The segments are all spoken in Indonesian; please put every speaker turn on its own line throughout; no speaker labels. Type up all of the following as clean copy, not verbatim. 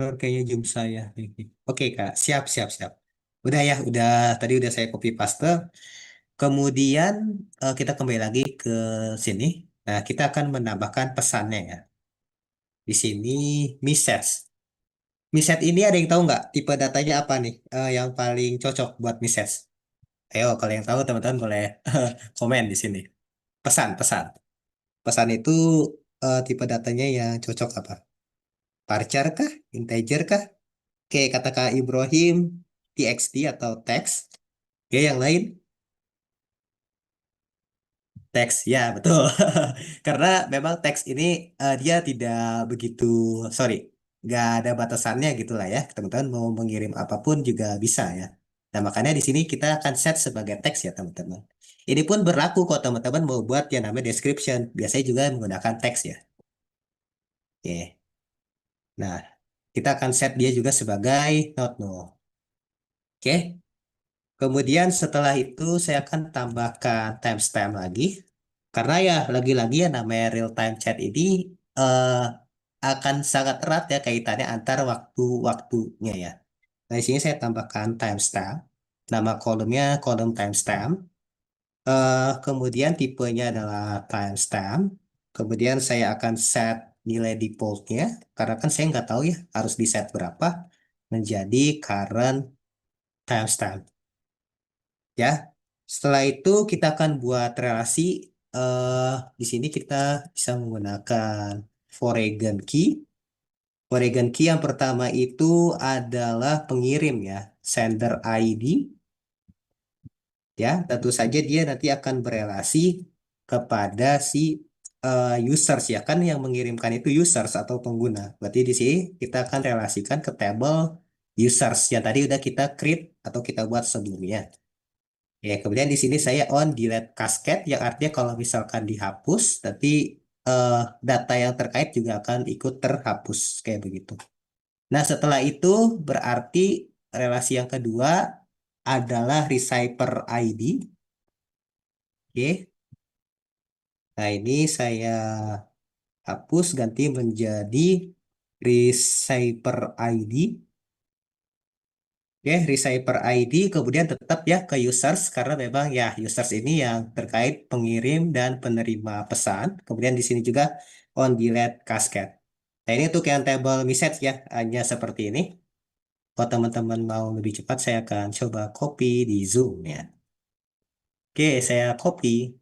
Kayaknya Zoom saya. Oke Kak, siap, siap, siap. Udah ya, udah tadi udah saya copy paste. Kemudian kita kembali lagi ke sini. Nah, kita akan menambahkan pesannya ya. Di sini message. Message ini ada yang tahu nggak tipe datanya apa nih yang paling cocok buat message? Ayo, kalau yang tahu teman-teman boleh komen di sini. Pesan, pesan. Pesan itu tipe datanya yang cocok apa? Varchar kah? Integer kah? Oke, kata Kak Ibrahim, TXT atau teks. Oke, yang lain teks. Ya, betul. Karena memang teks ini dia tidak begitu, sorry, nggak ada batasannya gitu lah ya. Teman-teman mau mengirim apapun juga bisa ya. Nah, makanya di sini kita akan set sebagai teks ya, teman-teman. Ini pun berlaku kalau teman-teman mau buat yang namanya description. Biasanya juga menggunakan teks ya. Oke. Nah, kita akan set dia juga sebagai not null. Oke. Kemudian setelah itu saya akan tambahkan timestamp lagi. Karena ya lagi-lagi ya namanya real time chat ini eh, akan sangat erat ya kaitannya antar waktu-waktunya ya. Nah, di sini saya tambahkan timestamp. Nama kolomnya kolom timestamp. Kemudian tipenya adalah timestamp. Kemudian saya akan set nilai defaultnya. Karena kan saya nggak tahu ya harus di set berapa. Menjadi current timestamp. Ya, setelah itu kita akan buat relasi. eh di sini kita bisa menggunakan foreign key. Foreign key yang pertama itu adalah pengirim ya, sender ID. Ya, tentu saja dia nanti akan berelasi kepada si users ya, kan yang mengirimkan itu users atau pengguna. Berarti di sini kita akan relasikan ke tabel users yang tadi udah kita create atau kita buat sebelumnya. Ya, kemudian di sini saya on delete cascade yang artinya kalau misalkan dihapus, nanti eh, data yang terkait juga akan ikut terhapus kayak begitu. Nah, setelah itu berarti relasi yang kedua adalah receiver ID. Oke. Nah, ini saya hapus ganti menjadi receiver ID. Oke, receiver ID kemudian tetap ya ke users karena memang ya users ini yang terkait pengirim dan penerima pesan. Kemudian di sini juga on delete cascade. Nah, ini untuk yang table message ya, hanya seperti ini. Kalau teman-teman mau lebih cepat, saya akan coba copy di Zoom ya. Oke, saya copy.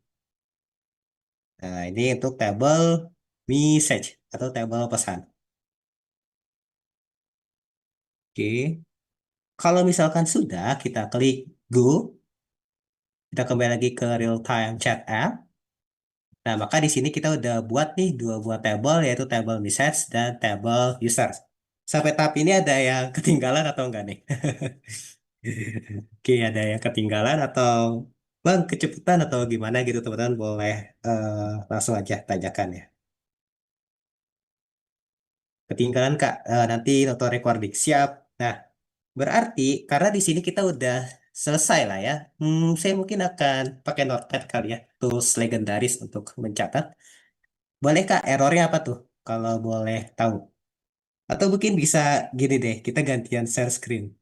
Nah, ini untuk table message atau table pesan. Oke, kalau misalkan sudah, kita klik Go. Kita kembali lagi ke real time chat app. Nah, maka di sini kita udah buat nih dua buah table, yaitu table message dan table users. Sampai tahap ini ada yang ketinggalan atau enggak nih? Oke, ada yang ketinggalan atau Bang kecepatan atau gimana gitu teman-teman boleh langsung aja tanyakan ya. Ketinggalan Kak, nanti nonton recording siap. Nah, berarti karena di sini kita udah selesai lah ya. Saya mungkin akan pakai notepad kali ya, tools legendaris untuk mencatat. Boleh Kak, errornya apa tuh? Kalau boleh tahu. Atau mungkin bisa gini deh, kita gantian share screen.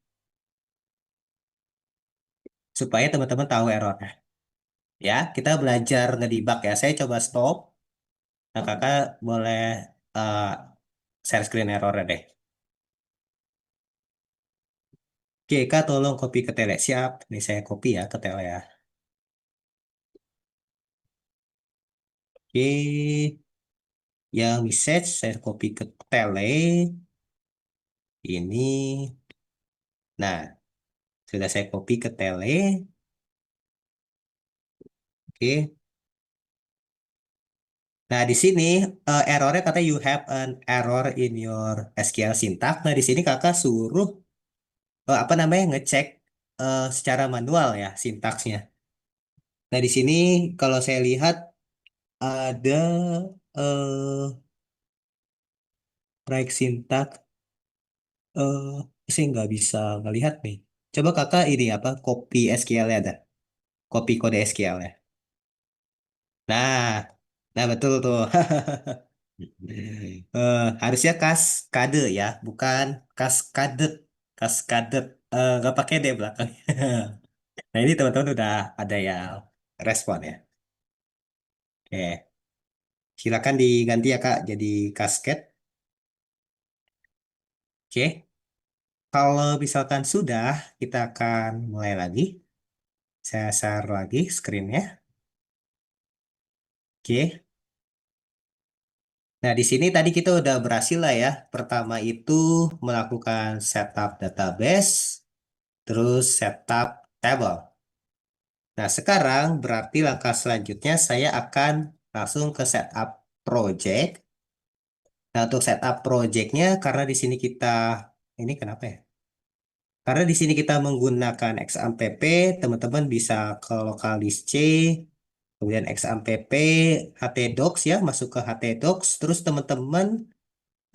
Supaya teman-teman tahu errornya. Ya, kita belajar ngedebug ya. Saya coba stop. Nah, kakak boleh eh, share screen errornya deh. Oke, kak tolong copy ke tele. Siap. Ini saya copy ya ke tele ya. Oke, yang message saya copy ke tele. Ini, nah, sudah saya copy ke tele. Oke. Nah, di sini errornya kata you have an error in your SQL syntax. Nah, di sini kakak suruh apa namanya ngecek secara manual ya sintaksnya. Nah, di sini kalau saya lihat ada break syntax. Saya nggak bisa ngelihat nih. Coba kakak ini apa copy SQL-nya ada. Copy kode SQL-nya. Nah, nah betul tuh. Harusnya kaskade ya, bukan kaskadet. Kaskadet. Nggak pakai D belakangnya. Nah ini teman-teman udah ada yang respon ya. Oke, silakan diganti ya Kak jadi kasket. Oke, kalau misalkan sudah, kita akan mulai lagi. Saya share lagi screen-nya. Oke. Nah, di sini tadi kita udah berhasil lah ya. Pertama itu melakukan setup database, terus setup table. Nah, sekarang berarti langkah selanjutnya saya akan langsung ke setup project. Nah, untuk setup projectnya, karena di sini kita, ini kenapa ya? Karena di sini kita menggunakan XAMPP, teman-teman bisa ke lokal disk C, kemudian XAMPP, htdocs ya, masuk ke htdocs, terus teman-teman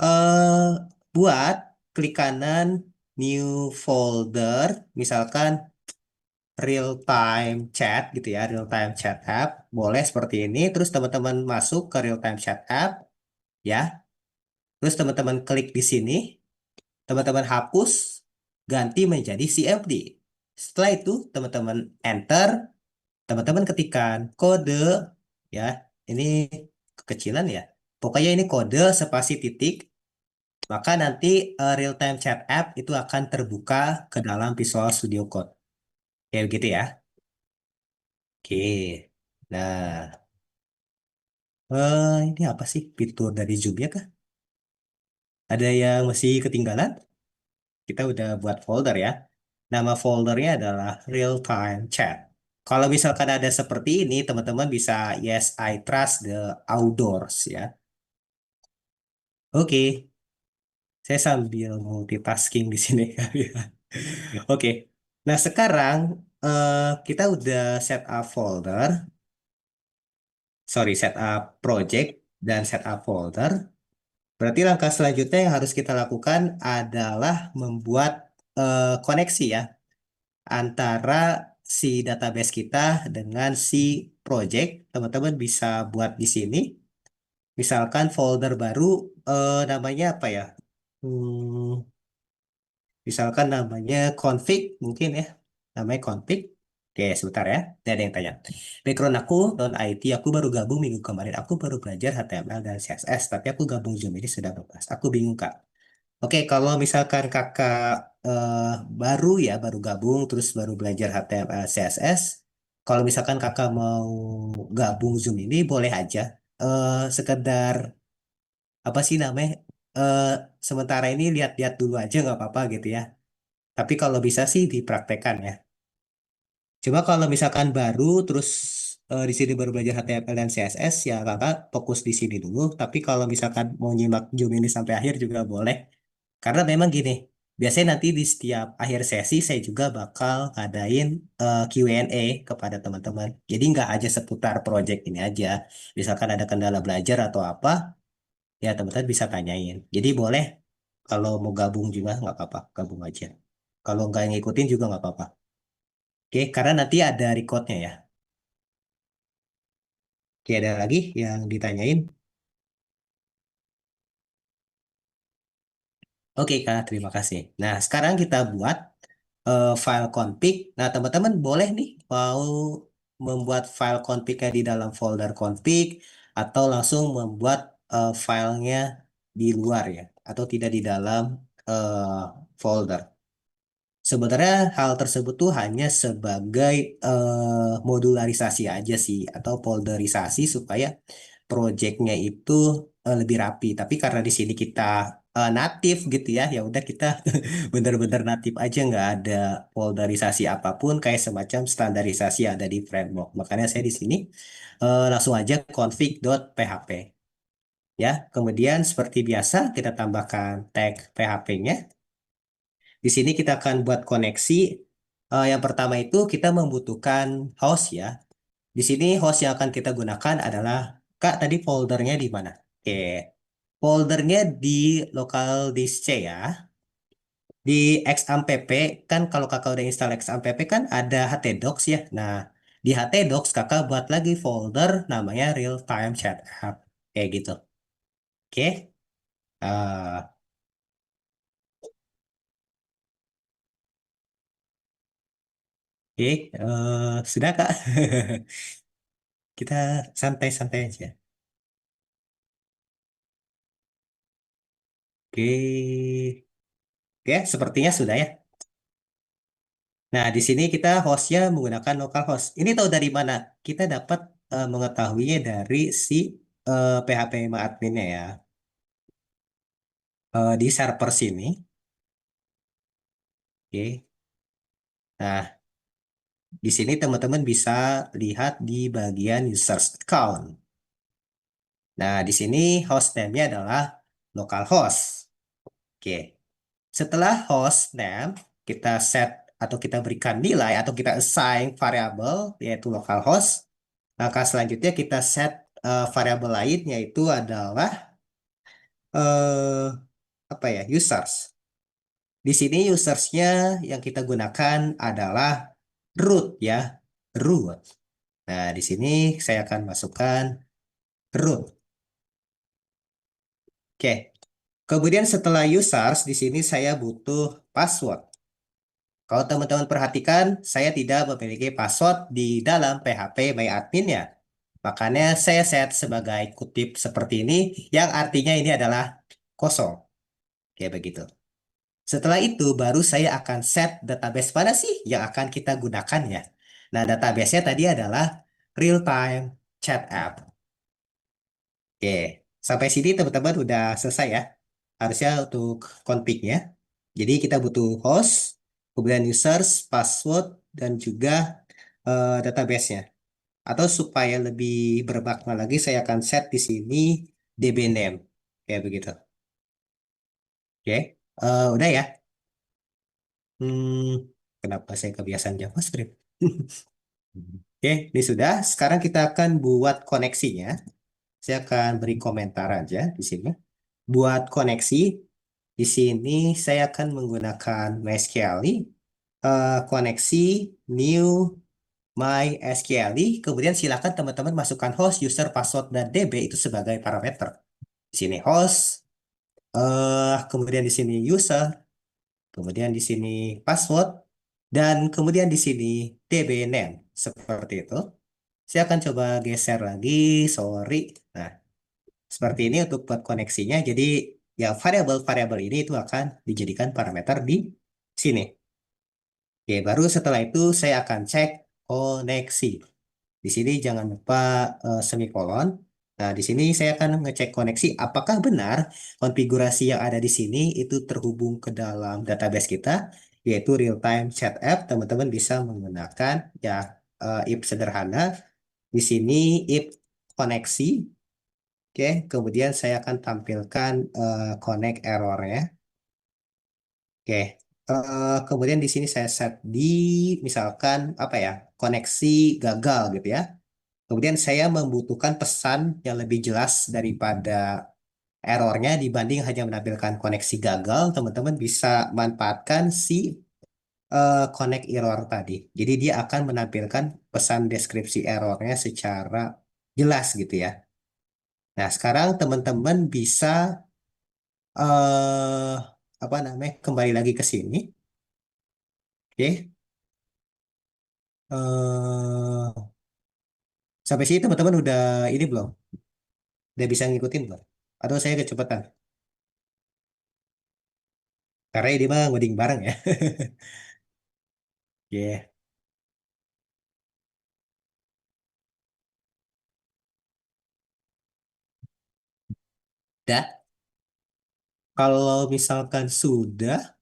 eh buat klik kanan new folder, misalkan real time chat gitu ya, real time chat app, boleh seperti ini. Terus teman-teman masuk ke real time chat app ya. Terus teman-teman klik di sini, teman-teman hapus, ganti menjadi CMD. Setelah itu teman-teman enter, teman-teman ketikkan kode ya. Ini kekecilan ya. Pokoknya ini kode spasi titik. Maka nanti real time chat app itu akan terbuka ke dalam Visual Studio Code. Kayak begitu ya. Oke. Nah, ini apa sih fitur dari Zoom ya kah? Ada yang masih ketinggalan? Kita udah buat folder ya. Nama foldernya adalah Real Time Chat. Kalau misalkan ada seperti ini, teman-teman bisa yes, I trust the outdoors ya. Oke, saya sambil multitasking di sini kali ya. Oke. Nah, sekarang kita udah set up folder, sorry, set up project dan set up folder. Berarti langkah selanjutnya yang harus kita lakukan adalah membuat koneksi ya antara si database kita dengan si project. Teman-teman bisa buat di sini. Misalkan folder baru namanya apa ya? Hmm, Misalkan namanya config mungkin ya. Namanya config. Oke, sebentar ya. Ada yang tanya. Background aku non-IT, aku baru gabung minggu kemarin. Aku baru belajar HTML dan CSS, tapi aku gabung Zoom ini sudah bebas. Aku bingung, Kak. Oke, kalau misalkan kakak eh, baru ya, baru gabung, terus baru belajar HTML, CSS, kalau misalkan kakak mau gabung Zoom ini, boleh aja. Sekedar, apa sih namanya, eh, sementara ini lihat-lihat dulu aja nggak apa-apa gitu ya. Tapi kalau bisa sih dipraktekkan ya. Cuma kalau misalkan baru, terus di sini baru belajar HTML dan CSS, ya kakak fokus di sini dulu. Tapi kalau misalkan mau nyimak Zoom ini sampai akhir juga boleh. Karena memang gini, biasanya nanti di setiap akhir sesi saya juga bakal ngadain Q&A kepada teman-teman. Jadi nggak aja seputar project ini aja. Misalkan ada kendala belajar atau apa, ya teman-teman bisa tanyain. Jadi boleh kalau mau gabung juga nggak apa-apa, gabung aja. Kalau nggak ngikutin juga nggak apa-apa. Oke, karena nanti ada recordnya ya. Oke, ada lagi yang ditanyain? Oke, Kak, terima kasih. Nah, sekarang kita buat file config. Nah, teman-teman boleh nih mau membuat file config-nya di dalam folder config atau langsung membuat filenya di luar ya, atau tidak di dalam eh, folder. Sebenarnya hal tersebut tuh hanya sebagai modularisasi aja sih atau folderisasi supaya projectnya itu lebih rapi. Tapi karena di sini kita natif gitu ya, ya udah kita bener-bener natif aja nggak ada folderisasi apapun kayak semacam standarisasi yang ada di framework. Makanya saya di sini langsung aja config.php ya. Kemudian seperti biasa kita tambahkan tag PHP-nya. Di sini kita akan buat koneksi. Yang pertama itu kita membutuhkan host ya. Di sini host yang akan kita gunakan adalah Kak tadi foldernya di mana? Oke, foldernya di local disk C ya. Di XAMPP kan kalau kakak udah install XAMPP kan ada htdocs ya. Nah, di htdocs kakak buat lagi folder namanya real time chat app. Kayak gitu. Oke. Eh, oke. Sudah, Kak? Kita santai-santai aja. Oke. Oke, sepertinya sudah ya. Nah, di sini kita hostnya menggunakan localhost. Ini tahu dari mana? Kita dapat mengetahuinya dari si PHP adminnya ya. Di server sini. Oke. Nah, di sini teman-teman bisa lihat di bagian users account. Nah, di sini host name-nya adalah localhost. Oke. Setelah host name, kita set atau kita berikan nilai atau kita assign variabel yaitu localhost. Maka selanjutnya kita set variabel lain yaitu adalah eh, apa ya users. Di sini usersnya yang kita gunakan adalah root ya, root. Nah, di sini saya akan masukkan root. Oke. Kemudian setelah users, di sini saya butuh password. Kalau teman-teman perhatikan, saya tidak memiliki password di dalam PHP MyAdmin ya. Makanya saya set sebagai kutip seperti ini, yang artinya ini adalah kosong. Kayak begitu. Setelah itu, baru saya akan set database mana sih yang akan kita gunakan ya. Nah, database-nya tadi adalah real-time chat app. Oke, sampai sini teman-teman udah selesai ya. Harusnya untuk config-nya. Jadi kita butuh host, kemudian users, password, dan juga database-nya. Atau supaya lebih bermakna lagi, saya akan set di sini DB name. Kayak begitu. Oke, udah ya. Hmm, kenapa saya kebiasaan JavaScript? Oke, ini sudah. Sekarang kita akan buat koneksinya. Saya akan beri komentar aja di sini. Buat koneksi, di sini saya akan menggunakan MySQL, koneksi new MySQL. Kemudian silakan teman-teman masukkan host, user, password, dan DB itu sebagai parameter. Di sini host, kemudian di sini user, kemudian di sini password, dan kemudian di sini DB name. Seperti itu. Saya akan coba geser lagi, sorry. Nah, seperti ini untuk buat koneksinya. Jadi ya variabel-variabel ini itu akan dijadikan parameter di sini. Oke, baru setelah itu saya akan cek koneksi. Di sini jangan lupa semikolon. Nah, di sini saya akan ngecek koneksi apakah benar konfigurasi yang ada di sini itu terhubung ke dalam database kita, yaitu real-time chat app. Teman-teman bisa menggunakan ya if sederhana. Di sini if koneksi. Oke, kemudian saya akan tampilkan connect errornya. Oke, kemudian di sini saya set di misalkan apa ya koneksi gagal gitu ya. Kemudian saya membutuhkan pesan yang lebih jelas daripada errornya dibanding hanya menampilkan koneksi gagal. Teman-teman bisa manfaatkan si connect error tadi. Jadi dia akan menampilkan pesan deskripsi errornya secara jelas gitu ya. Nah, sekarang teman-teman bisa eh apa namanya kembali lagi ke sini. Oke. Sampai sini teman-teman udah ini belum? Udah bisa ngikutin belum? Atau saya kecepatan? Karena ini mah ngoding bareng ya. Oke. Dah. Kalau misalkan sudah,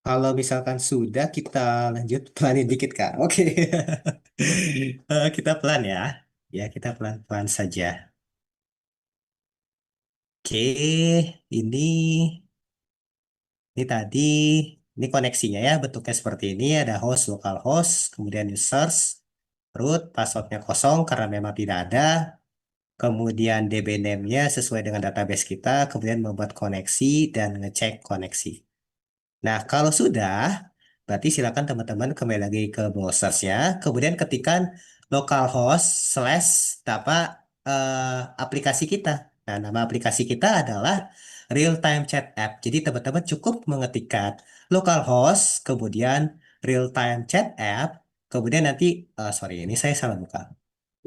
kalau misalkan sudah kita lanjut pelanin dikit Kak. Oke. Kita pelan ya. Ya, kita pelan-pelan saja. Oke, ini ini tadi ini koneksinya ya bentuknya seperti ini ada host localhost, kemudian users, root, passwordnya kosong karena memang tidak ada. Kemudian DB name-nya sesuai dengan database kita, kemudian membuat koneksi dan ngecek koneksi. Nah, kalau sudah, berarti silakan teman-teman kembali lagi ke browsernya, kemudian ketikkan localhost slash apa aplikasi kita. Nah, nama aplikasi kita adalah Real Time Chat App. Jadi teman-teman cukup mengetikkan localhost, kemudian Real Time Chat App, kemudian nanti, sorry, ini saya salah buka.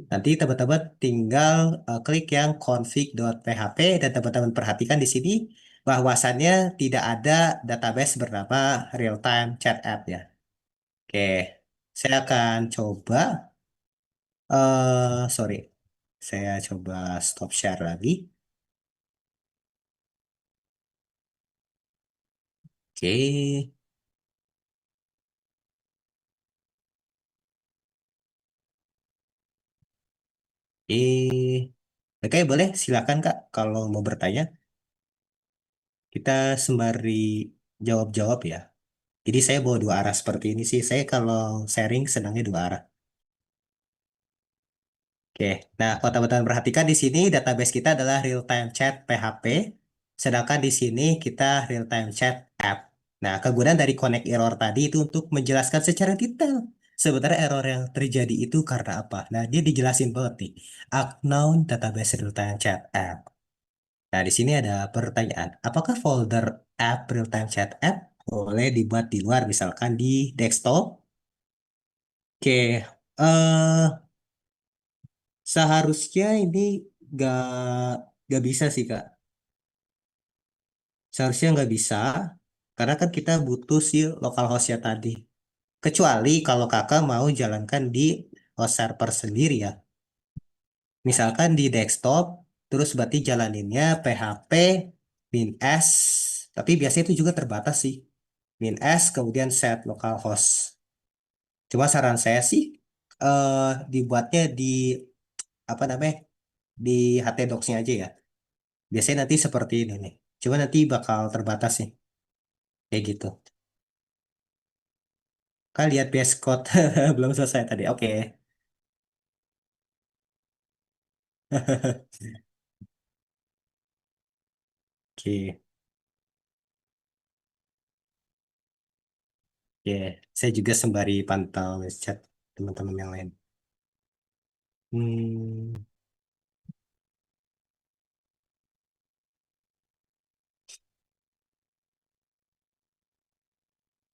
Nanti teman-teman tinggal klik yang config.php dan teman-teman perhatikan di sini bahwasannya tidak ada database bernama Real Time Chat App ya. Oke, saya akan coba. Sorry, saya coba stop share lagi. Oke, oke. Oke, boleh silakan Kak kalau mau bertanya. Kita sembari jawab-jawab ya. Jadi saya bawa dua arah seperti ini sih. Saya kalau sharing senangnya dua arah. Oke, nah kalau teman-teman perhatikan di sini database kita adalah real time chat PHP, sedangkan di sini kita real time chat app. Nah, kegunaan dari connect error tadi itu untuk menjelaskan secara detail sebenarnya error yang terjadi itu karena apa. Nah, dia dijelasin banget nih. Unknown database real time chat app. Nah, di sini ada pertanyaan, apakah folder app real time chat app boleh dibuat di luar, misalkan di desktop? Oke, seharusnya ini nggak nggak bisa sih Kak. Seharusnya nggak bisa karena kan kita butuh si local hostnya tadi. Kecuali kalau Kakak mau jalankan di host server sendiri ya. Misalkan di desktop, terus berarti jalaninnya PHP min s, tapi biasanya itu juga terbatas sih. Min s kemudian set localhost. Cuma saran saya sih eh dibuatnya di apa namanya di htdocs-nya aja ya. Biasanya nanti seperti ini nih. Cuma nanti bakal terbatas sih. Kayak gitu. Kalian lihat VS Code belum selesai tadi. Oke. Oke. Oke. Saya juga sembari pantau chat teman-teman yang lain. Hmm.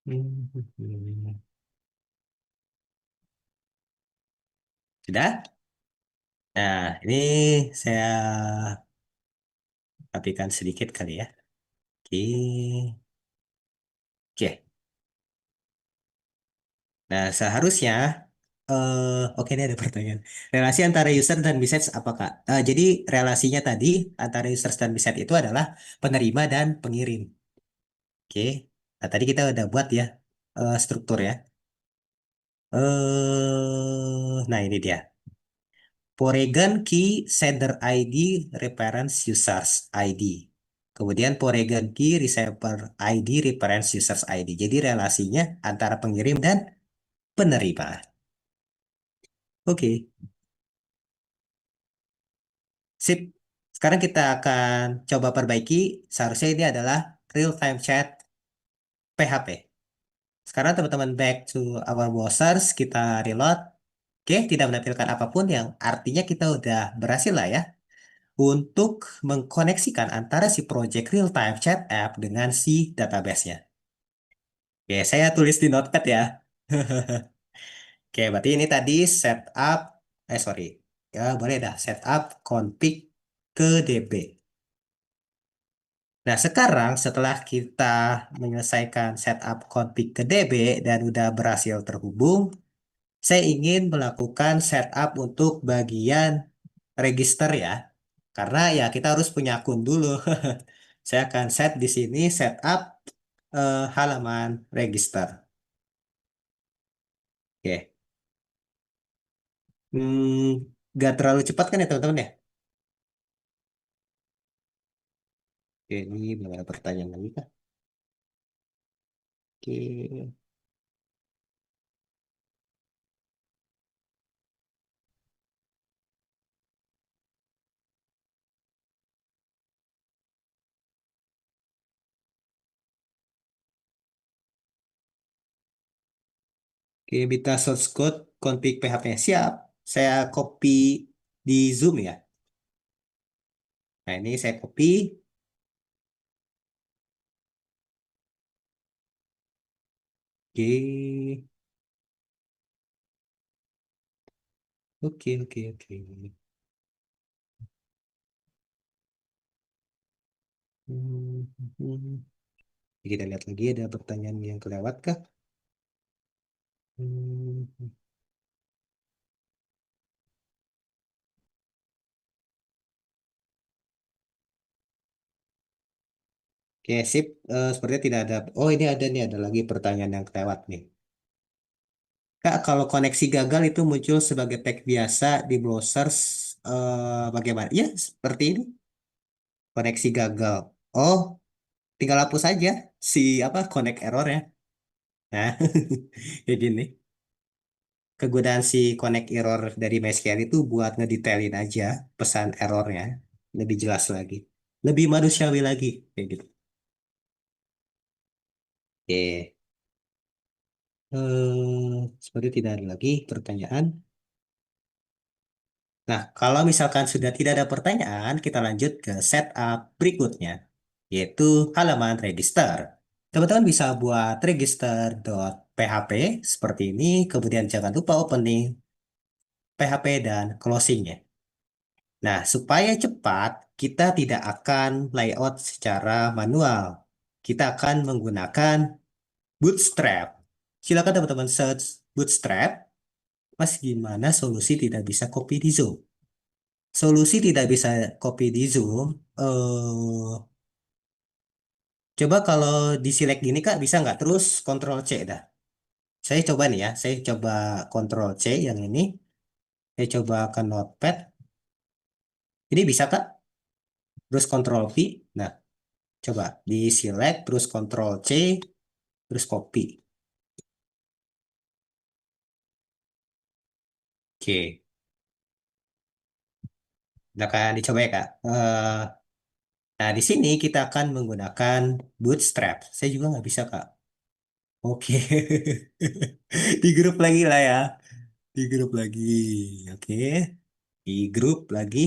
Hmm. Sudah? Nah, ini saya rapikan sedikit kali ya. Oke. Oke. Nah, seharusnya oke ini ada pertanyaan. Relasi antara user dan message apa Kak? Jadi relasinya tadi antara user dan message itu adalah penerima dan pengirim. Oke. Nah, tadi kita udah buat ya struktur ya. Nah ini dia. Polygon key sender ID reference users ID. Kemudian Polygon key receiver ID reference users ID. Jadi relasinya antara pengirim dan penerima. Oke. Sip. Sekarang kita akan coba perbaiki. Seharusnya ini adalah real time chat PHP. Sekarang teman-teman back to our browsers, kita reload. Oke, tidak menampilkan apapun yang artinya kita udah berhasil lah ya untuk mengkoneksikan antara si project real time chat app dengan si database-nya. Oke, saya tulis di notepad ya. Oke, berarti ini tadi setup, sorry, ya boleh dah setup config ke DB. Nah, sekarang setelah kita menyelesaikan setup config ke DB dan udah berhasil terhubung, saya ingin melakukan setup untuk bagian register ya. Karena ya kita harus punya akun dulu. Saya akan set di sini setup halaman register. Oke. Nggak terlalu cepat kan ya teman-teman ya? Oke, ini belum ada pertanyaan lagi kah? Oke. Oke, Bita source code config PHP. Siap. Saya copy di Zoom ya. Nah, ini saya copy. Oke. Oke, oke, oke. Hmm, hmm. Kita lihat lagi ada pertanyaan yang kelewat kah? Hmm. Oke, sip. Sepertinya tidak ada. Oh, ini ada nih, ada lagi pertanyaan yang kelewat nih. Kak, kalau koneksi gagal itu muncul sebagai tag biasa di browser, bagaimana? Ya, seperti ini. Koneksi gagal. Oh, tinggal hapus aja si apa connect error ya. Nah, kayak gini. Kegunaan si connect error dari MySQL itu buat ngedetailin aja pesan errornya. Lebih jelas lagi. Lebih manusiawi lagi. Kayak gitu. Oke. Seperti tidak ada lagi pertanyaan. Nah, kalau misalkan sudah tidak ada pertanyaan, kita lanjut ke setup berikutnya, yaitu halaman register. Teman-teman bisa buat register.php seperti ini, kemudian jangan lupa opening PHP dan closingnya. Nah, supaya cepat, kita tidak akan layout secara manual. Kita akan menggunakan Bootstrap. Silakan teman-teman search Bootstrap. Mas, gimana solusi tidak bisa copy di Zoom? Solusi tidak bisa copy di Zoom. Coba kalau di select gini Kak, bisa nggak? Terus Ctrl C dah. Saya coba nih ya. Saya coba Ctrl C yang ini. Saya coba ke Notepad. Ini bisa Kak? Terus Ctrl V. Nah, coba di select, terus Ctrl C, terus copy. Oke. Nah, kan dicoba ya Kak. Nah, di sini kita akan menggunakan Bootstrap. Saya juga nggak bisa Kak. Oke. Di grup lagi lah ya. Di grup lagi. Oke. Di grup lagi.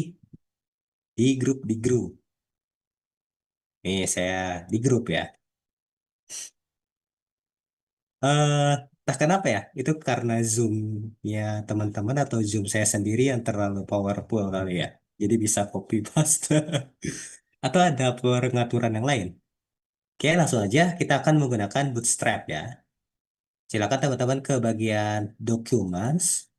Di grup. Nih, saya di grup ya. eh Entah kenapa ya, itu karena Zoom-nya teman-teman atau Zoom saya sendiri yang terlalu powerful kali ya. Jadi bisa copy paste. Atau ada pengaturan yang lain. Oke, langsung aja kita akan menggunakan Bootstrap ya. Silakan teman-teman ke bagian Documents.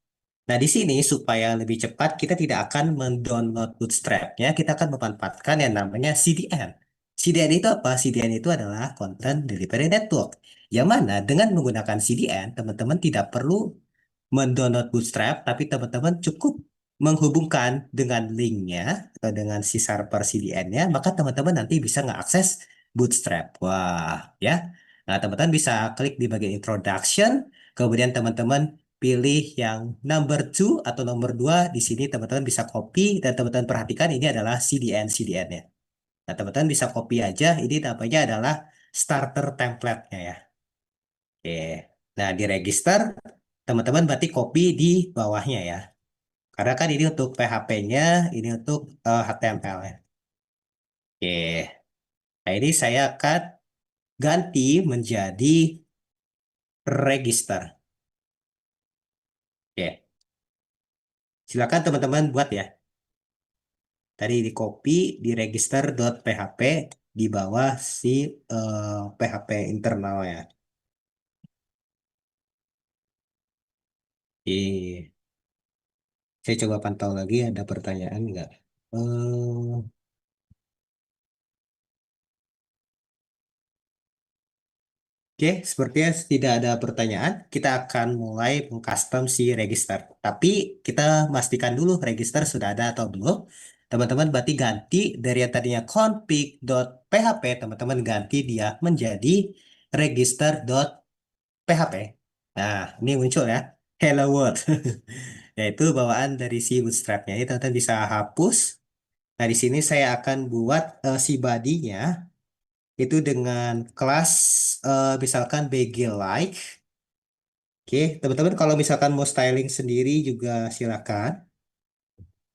Nah, di sini supaya lebih cepat kita tidak akan mendownload Bootstrap-nya, kita akan memanfaatkan yang namanya CDN. CDN itu apa? CDN itu adalah Content Delivery Network. Yang mana dengan menggunakan CDN, teman-teman tidak perlu mendownload Bootstrap, tapi teman-teman cukup menghubungkan dengan linknya atau dengan si server CDN-nya, maka teman-teman nanti bisa ngeakses Bootstrap. Wah, ya. Nah, teman-teman bisa klik di bagian Introduction, kemudian teman-teman pilih yang number 2 atau nomor 2. Di sini teman-teman bisa copy dan teman-teman perhatikan ini adalah CDN-CDN-nya. Nah, teman-teman bisa copy aja, ini namanya adalah starter template-nya ya. Oke. Nah, di register, teman-teman berarti copy di bawahnya ya. Karena kan ini untuk PHP-nya, ini untuk HTML-nya. Oke. Nah, ini saya akan ganti menjadi register. Oke. Silakan teman-teman buat ya. Tadi di copy di register.php di bawah si PHP internalnya. Oke. Saya coba pantau lagi ada pertanyaan nggak? Eh, Oke, sepertinya tidak ada pertanyaan. Kita akan mulai mengcustom si register. Tapi kita pastikan dulu register sudah ada atau belum. Teman-teman berarti ganti dari yang tadinya config.php, teman-teman ganti dia menjadi register.php. Nah, ini muncul ya. Hello World. Yaitu bawaan dari si Bootstrap-nya. Ini teman-teman bisa hapus. Nah, di sini saya akan buat si body-nya itu dengan kelas misalkan BG like. Oke, teman-teman kalau misalkan mau styling sendiri juga silakan.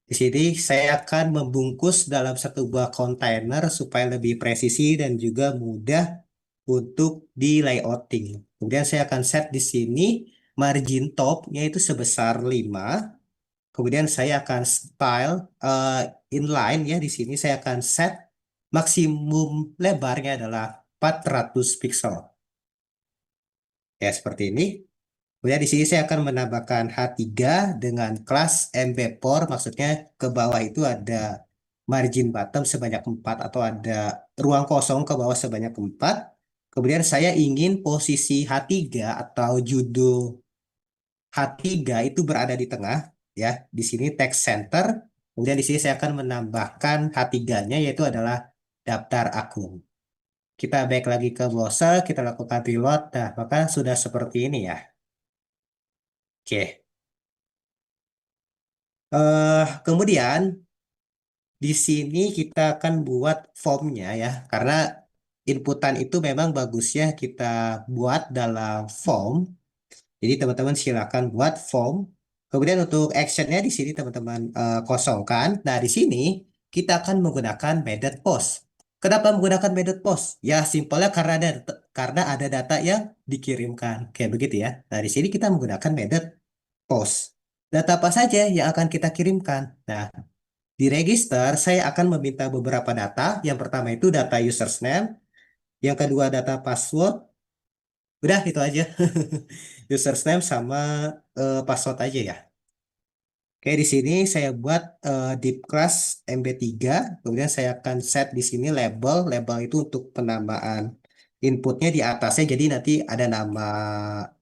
Di sini saya akan membungkus dalam satu buah kontainer supaya lebih presisi dan juga mudah untuk di layouting. Kemudian saya akan set di sini margin topnya itu sebesar 5. Kemudian saya akan style eh, inline ya, di sini saya akan set maksimum lebarnya adalah 400 pixel. Ya, seperti ini. Kemudian di sini saya akan menambahkan H3 dengan kelas MB4, maksudnya ke bawah itu ada margin bottom sebanyak 4 atau ada ruang kosong ke bawah sebanyak 4. Kemudian saya ingin posisi H3 atau judul H3 itu berada di tengah ya. Di sini text center. Kemudian di sini saya akan menambahkan H3-nya yaitu adalah daftar akun. Kita back lagi ke browser, kita lakukan reload. Nah, maka sudah seperti ini ya. Oke. Kemudian di sini kita akan buat formnya ya, karena inputan itu memang bagusnya kita buat dalam form. Jadi teman-teman silakan buat form. Kemudian untuk actionnya di sini teman-teman kosongkan. Nah di sini kita akan menggunakan method post. Kenapa menggunakan method post? Ya simpelnya karena ada data yang dikirimkan kayak begitu ya. Nah di sini kita menggunakan method post. Data apa saja yang akan kita kirimkan? Nah, di register, saya akan meminta beberapa data. Yang pertama itu data username, yang kedua data password. Udah itu aja. Username sama password aja ya. Oke, di sini saya buat deep class MB3. Kemudian saya akan set di sini label. Label itu untuk penambahan inputnya di atasnya. Jadi nanti ada nama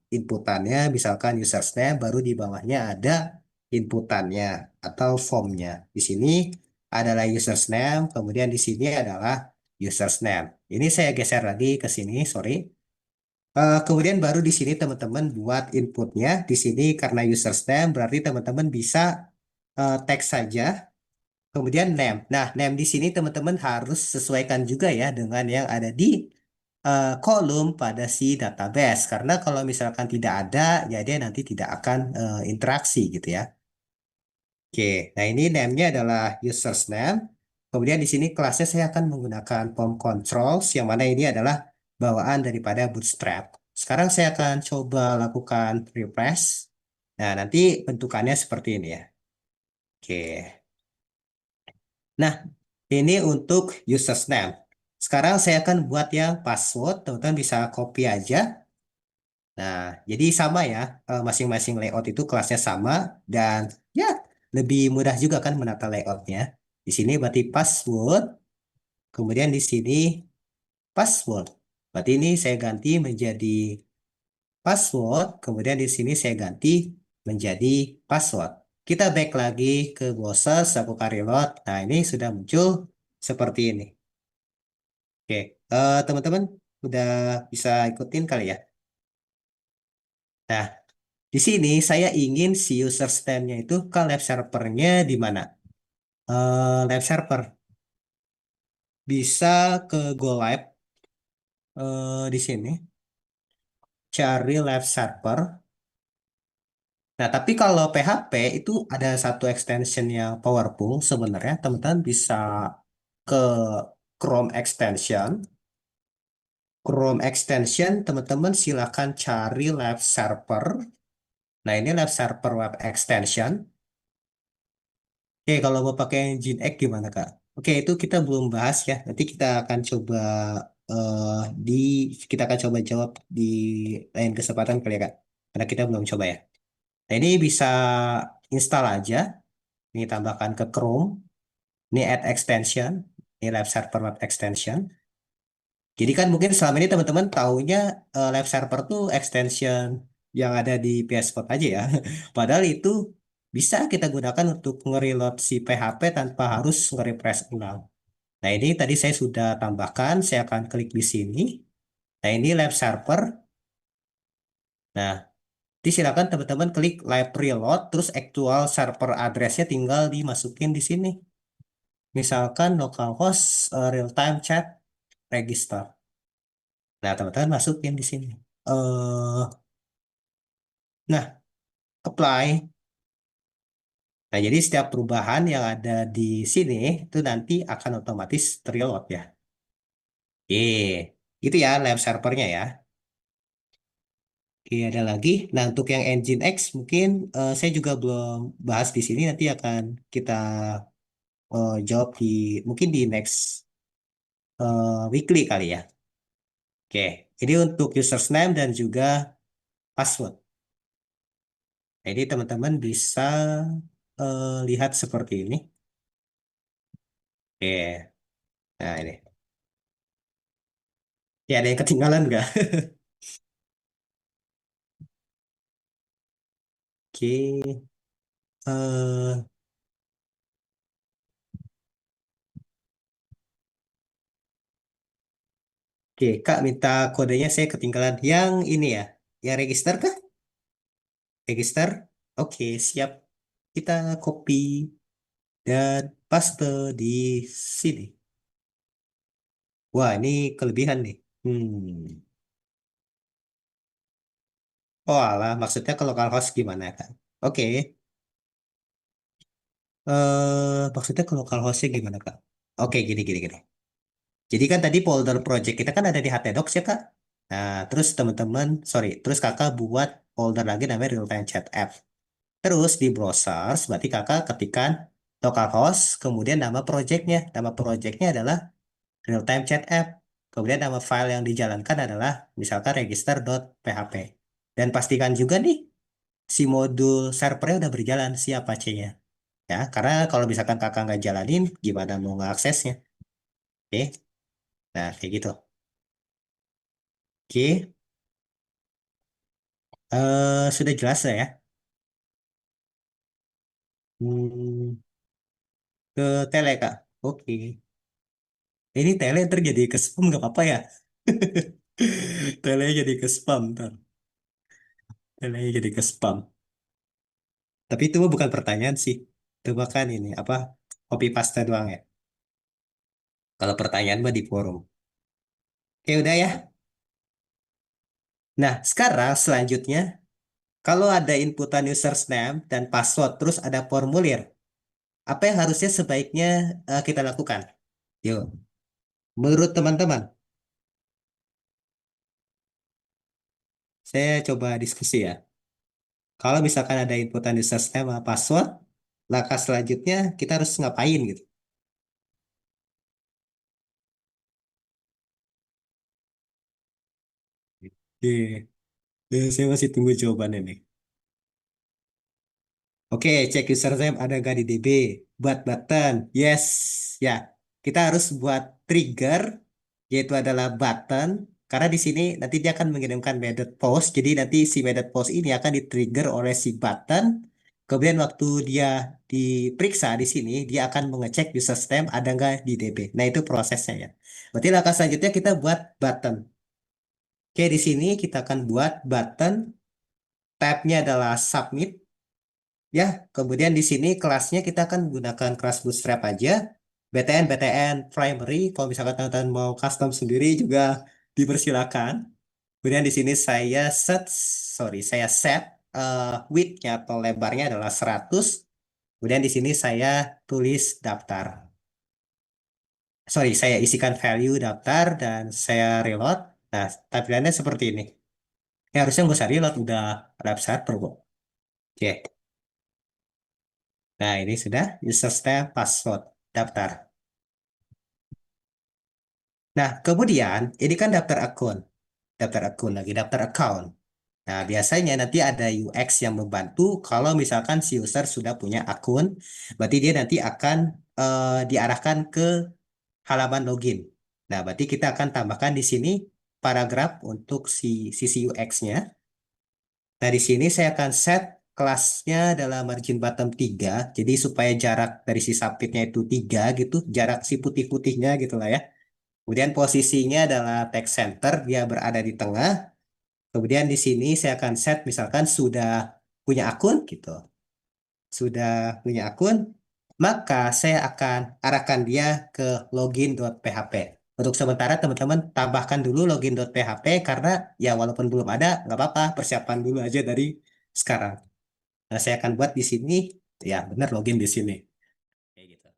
inputannya, misalkan username, baru di bawahnya ada inputannya atau formnya. Di sini adalah username, kemudian di sini adalah username. Ini saya geser lagi ke sini, sorry. Kemudian baru di sini teman-teman buat inputnya. Di sini karena username berarti teman-teman bisa teks saja. Kemudian name. Nah, name di sini teman-teman harus sesuaikan juga ya dengan yang ada di kolom pada si database. Karena kalau misalkan tidak ada, ya dia nanti tidak akan interaksi gitu ya. Oke, nah ini name-nya adalah users name. Kemudian di sini kelasnya saya akan menggunakan form controls, yang mana ini adalah bawaan daripada Bootstrap. Sekarang saya akan coba lakukan refresh. Nah, nanti bentukannya seperti ini ya. Oke. Nah, ini untuk users name. Sekarang saya akan buat yang password. Teman-teman bisa copy aja. Nah, jadi sama ya, masing-masing layout itu kelasnya sama dan ya lebih mudah juga kan menata layoutnya. Di sini berarti password, kemudian di sini password. Berarti ini saya ganti menjadi password, kemudian di sini saya ganti menjadi password. Kita back lagi ke browser, lakukan reload. Nah, ini sudah muncul seperti ini. Oke, teman-teman udah bisa ikutin kali ya. Nah, di sini saya ingin si user stand-nya itu ke lab servernya di mana? Lab server bisa ke Go Live di sini, cari lab server. Nah, tapi kalau PHP itu ada satu extension yang powerful sebenarnya. Teman-teman bisa ke Chrome extension. Chrome extension, teman-teman silakan cari lab server. Nah, ini lab server web extension. Oke, kalau mau pakai Nginx gimana, Kak? Oke, itu kita belum bahas ya. Nanti eh, di kita akan coba jawab di lain kesempatan kali ya, Kak. Karena kita belum coba ya. Nah, ini bisa install aja. Ini tambahkan ke Chrome. Ini add extension. Ini Live Server Web Extension. Jadi kan mungkin selama ini teman-teman taunya Live Server tuh extension yang ada di PS Code aja ya. Padahal itu bisa kita gunakan untuk nge-reload si PHP tanpa harus nge-refresh ulang. Nah, ini tadi saya sudah tambahkan, saya akan klik di sini. Nah, ini Live Server. Nah, jadi silakan teman-teman klik Live Reload, terus actual server address-nya tinggal dimasukin di sini. Misalkan localhost real-time chat register. Nah, teman-teman masukin di sini. Nah, apply. Nah, jadi setiap perubahan yang ada di sini itu nanti akan otomatis terreload ya. Oke, itu ya lab servernya ya. Oke, ada lagi. Nah, untuk yang Engine X mungkin saya juga belum bahas di sini. Nanti akan kita jawab di mungkin di next weekly kali ya. Oke, ini untuk username dan juga password. Jadi teman-teman bisa lihat seperti ini. Oke, nah ini. Ya, ada yang ketinggalan nggak? Oke, eh, oke, Kak minta kodenya saya ketinggalan. Yang ini ya, yang register kah? Register? Oke, siap. Kita copy dan paste di sini. Wah, ini kelebihan nih. Oh alah, maksudnya ke localhost gimana kan? Oke, maksudnya ke localhostnya gimana Kak? Oke, gini. Jadi kan tadi folder project kita kan ada di htdocs ya Kak? Nah, terus teman-teman, sorry, terus Kakak buat folder lagi namanya real time chat app. Terus di browser, berarti Kakak ketikkan localhost, kemudian nama projectnya. Nama projectnya adalah real time chat app. Kemudian nama file yang dijalankan adalah misalkan register.php. Dan pastikan juga nih si modul servernya udah berjalan si Apache-nya. Ya, karena kalau misalkan kakak nggak jalanin, gimana mau ngaksesnya? Oke, nah kayak gitu. Oke, sudah jelas lah ya. Hmm, ke tele kak. Oke, ini tele ntar jadi ke spam nggak apa-apa ya? Tele jadi ke spam ntar. Tele jadi ke spam. Tapi itu mah bukan pertanyaan sih. Itu bahkan ini apa? Copy paste doang ya. Kalau pertanyaan mah di forum. Oke udah ya. Nah sekarang selanjutnya, kalau ada inputan username dan password, terus ada formulir, apa yang harusnya sebaiknya kita lakukan? Yuk, menurut teman-teman, saya coba diskusi ya. Kalau misalkan ada inputan username sama password, langkah selanjutnya kita harus ngapain gitu? Oke, saya masih tunggu jawabannya nih. Oke, cek username ada nggak di DB. Buat button, yes. Ya, kita harus buat trigger, yaitu adalah button. Karena di sini nanti dia akan mengirimkan method post. Jadi nanti si method post ini akan di-trigger oleh si button. Kemudian waktu dia diperiksa di sini, dia akan mengecek username ada nggak di DB. Nah, itu prosesnya ya. Berarti langkah selanjutnya kita buat button. Oke, di sini kita akan buat button. Tab-nya adalah submit. Ya, kemudian di sini kelasnya kita akan gunakan kelas Bootstrap aja. BTN primary. Kalau misalkan teman-teman mau custom sendiri juga dipersilakan. Kemudian di sini saya set width-nya atau lebarnya adalah 100. Kemudian di sini saya tulis daftar. Sorry, saya isikan value daftar dan saya reload. Nah, tampilannya seperti ini. Ya, harusnya nggak usah reload, udah ada server kok. Oke. Nah, ini sudah username password daftar. Nah, kemudian ini kan daftar akun lagi, daftar account. Nah, biasanya nanti ada UX yang membantu kalau misalkan si user sudah punya akun, berarti dia nanti akan diarahkan ke halaman login. Nah, berarti kita akan tambahkan di sini paragraf untuk si sisi UX-nya. Nah, di sini saya akan set kelasnya dalam margin bottom 3, jadi supaya jarak dari si submit-nya itu 3 gitu, jarak si putih-putihnya gitu lah ya. Kemudian posisinya adalah text center, dia berada di tengah. Kemudian di sini saya akan set misalkan sudah punya akun gitu. Sudah punya akun, maka saya akan arahkan dia ke login.php. Untuk sementara teman-teman tambahkan dulu login.php karena ya walaupun belum ada, nggak apa-apa, persiapan dulu aja dari sekarang. Nah, saya akan buat di sini Ya, benar login di sini. Kayak gitu.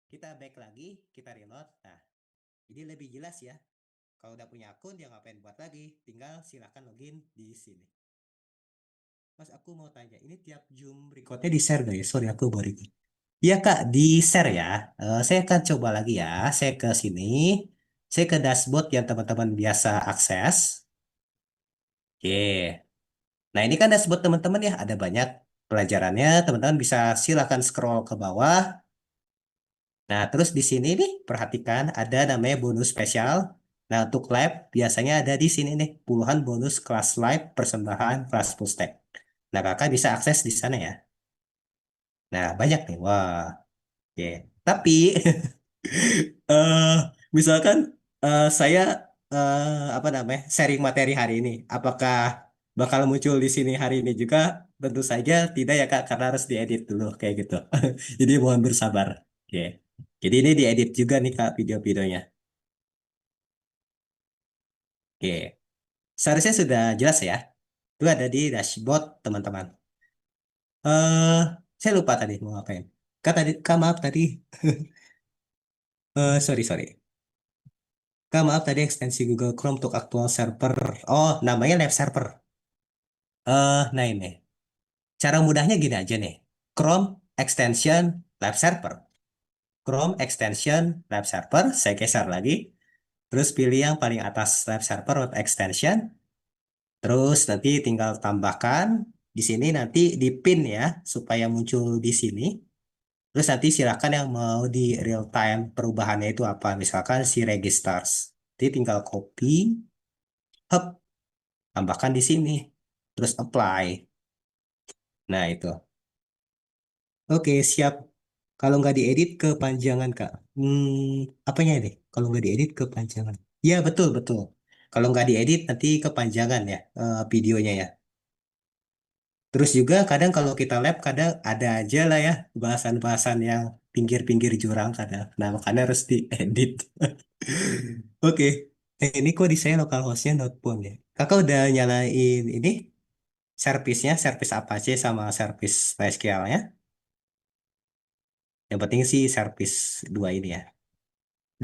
Kita back lagi, kita reload. Nah, jadi lebih jelas ya. Kalau udah punya akun, ya ngapain buat lagi. Tinggal silahkan login di sini. Mas, aku mau tanya, ini tiap Zoom recordnya di-share nggak ya? Sorry, aku baru ini. Iya, Kak, di-share ya. Saya akan coba lagi ya. Saya ke sini. Saya ke dashboard yang teman-teman biasa akses. Oke. Nah, ini kan dashboard teman-teman ya. Ada banyak pelajarannya. Teman-teman bisa silahkan scroll ke bawah. Nah, terus di sini nih, perhatikan ada namanya bonus spesial. Nah, untuk live biasanya ada di sini nih, puluhan bonus kelas live persembahan kelas Pustek. Nah, kakak bisa akses di sana ya. Nah, banyak nih. Wah, oke. Tapi, eh misalkan saya apa namanya sharing materi hari ini, apakah bakal muncul di sini hari ini juga? Tentu saja tidak ya Kak, karena harus diedit dulu kayak gitu. Jadi mohon bersabar. Oke. Jadi ini diedit juga nih Kak video-videonya. Oke. Seharusnya sudah jelas ya. Itu ada di dashboard teman-teman. Saya lupa tadi mau ngapain. Kak maaf tadi. Sorry. Kak maaf tadi ekstensi Google Chrome untuk aktual server. Oh, namanya Live Server. Nah ini. Cara mudahnya gini aja nih. Chrome extension Live Server. Chrome extension Live Server. Saya geser lagi. Terus pilih yang paling atas Live Server Web Extension. Terus nanti tinggal tambahkan. Di sini nanti di pin ya. Supaya muncul di sini. Terus nanti silakan yang mau di real time perubahannya itu apa. Misalkan si registers. Jadi tinggal copy. Hub. Tambahkan di sini. Terus apply. Nah itu. Oke, siap. Kalau nggak diedit kepanjangan, Kak. Apanya ini? Kalau nggak diedit kepanjangan. Ya, betul. Kalau nggak diedit nanti kepanjangan ya videonya ya. Terus juga kadang kalau kita lab, kadang ada aja lah ya bahasan-bahasan yang pinggir-pinggir jurang kadang. Nah, makanya harus diedit. Oke. Ini kok di saya localhostnya not phone ya. Kakak udah nyalain ini servisnya, servis Apache sama servis MySQL-nya. Yang penting sih servis dua ini ya.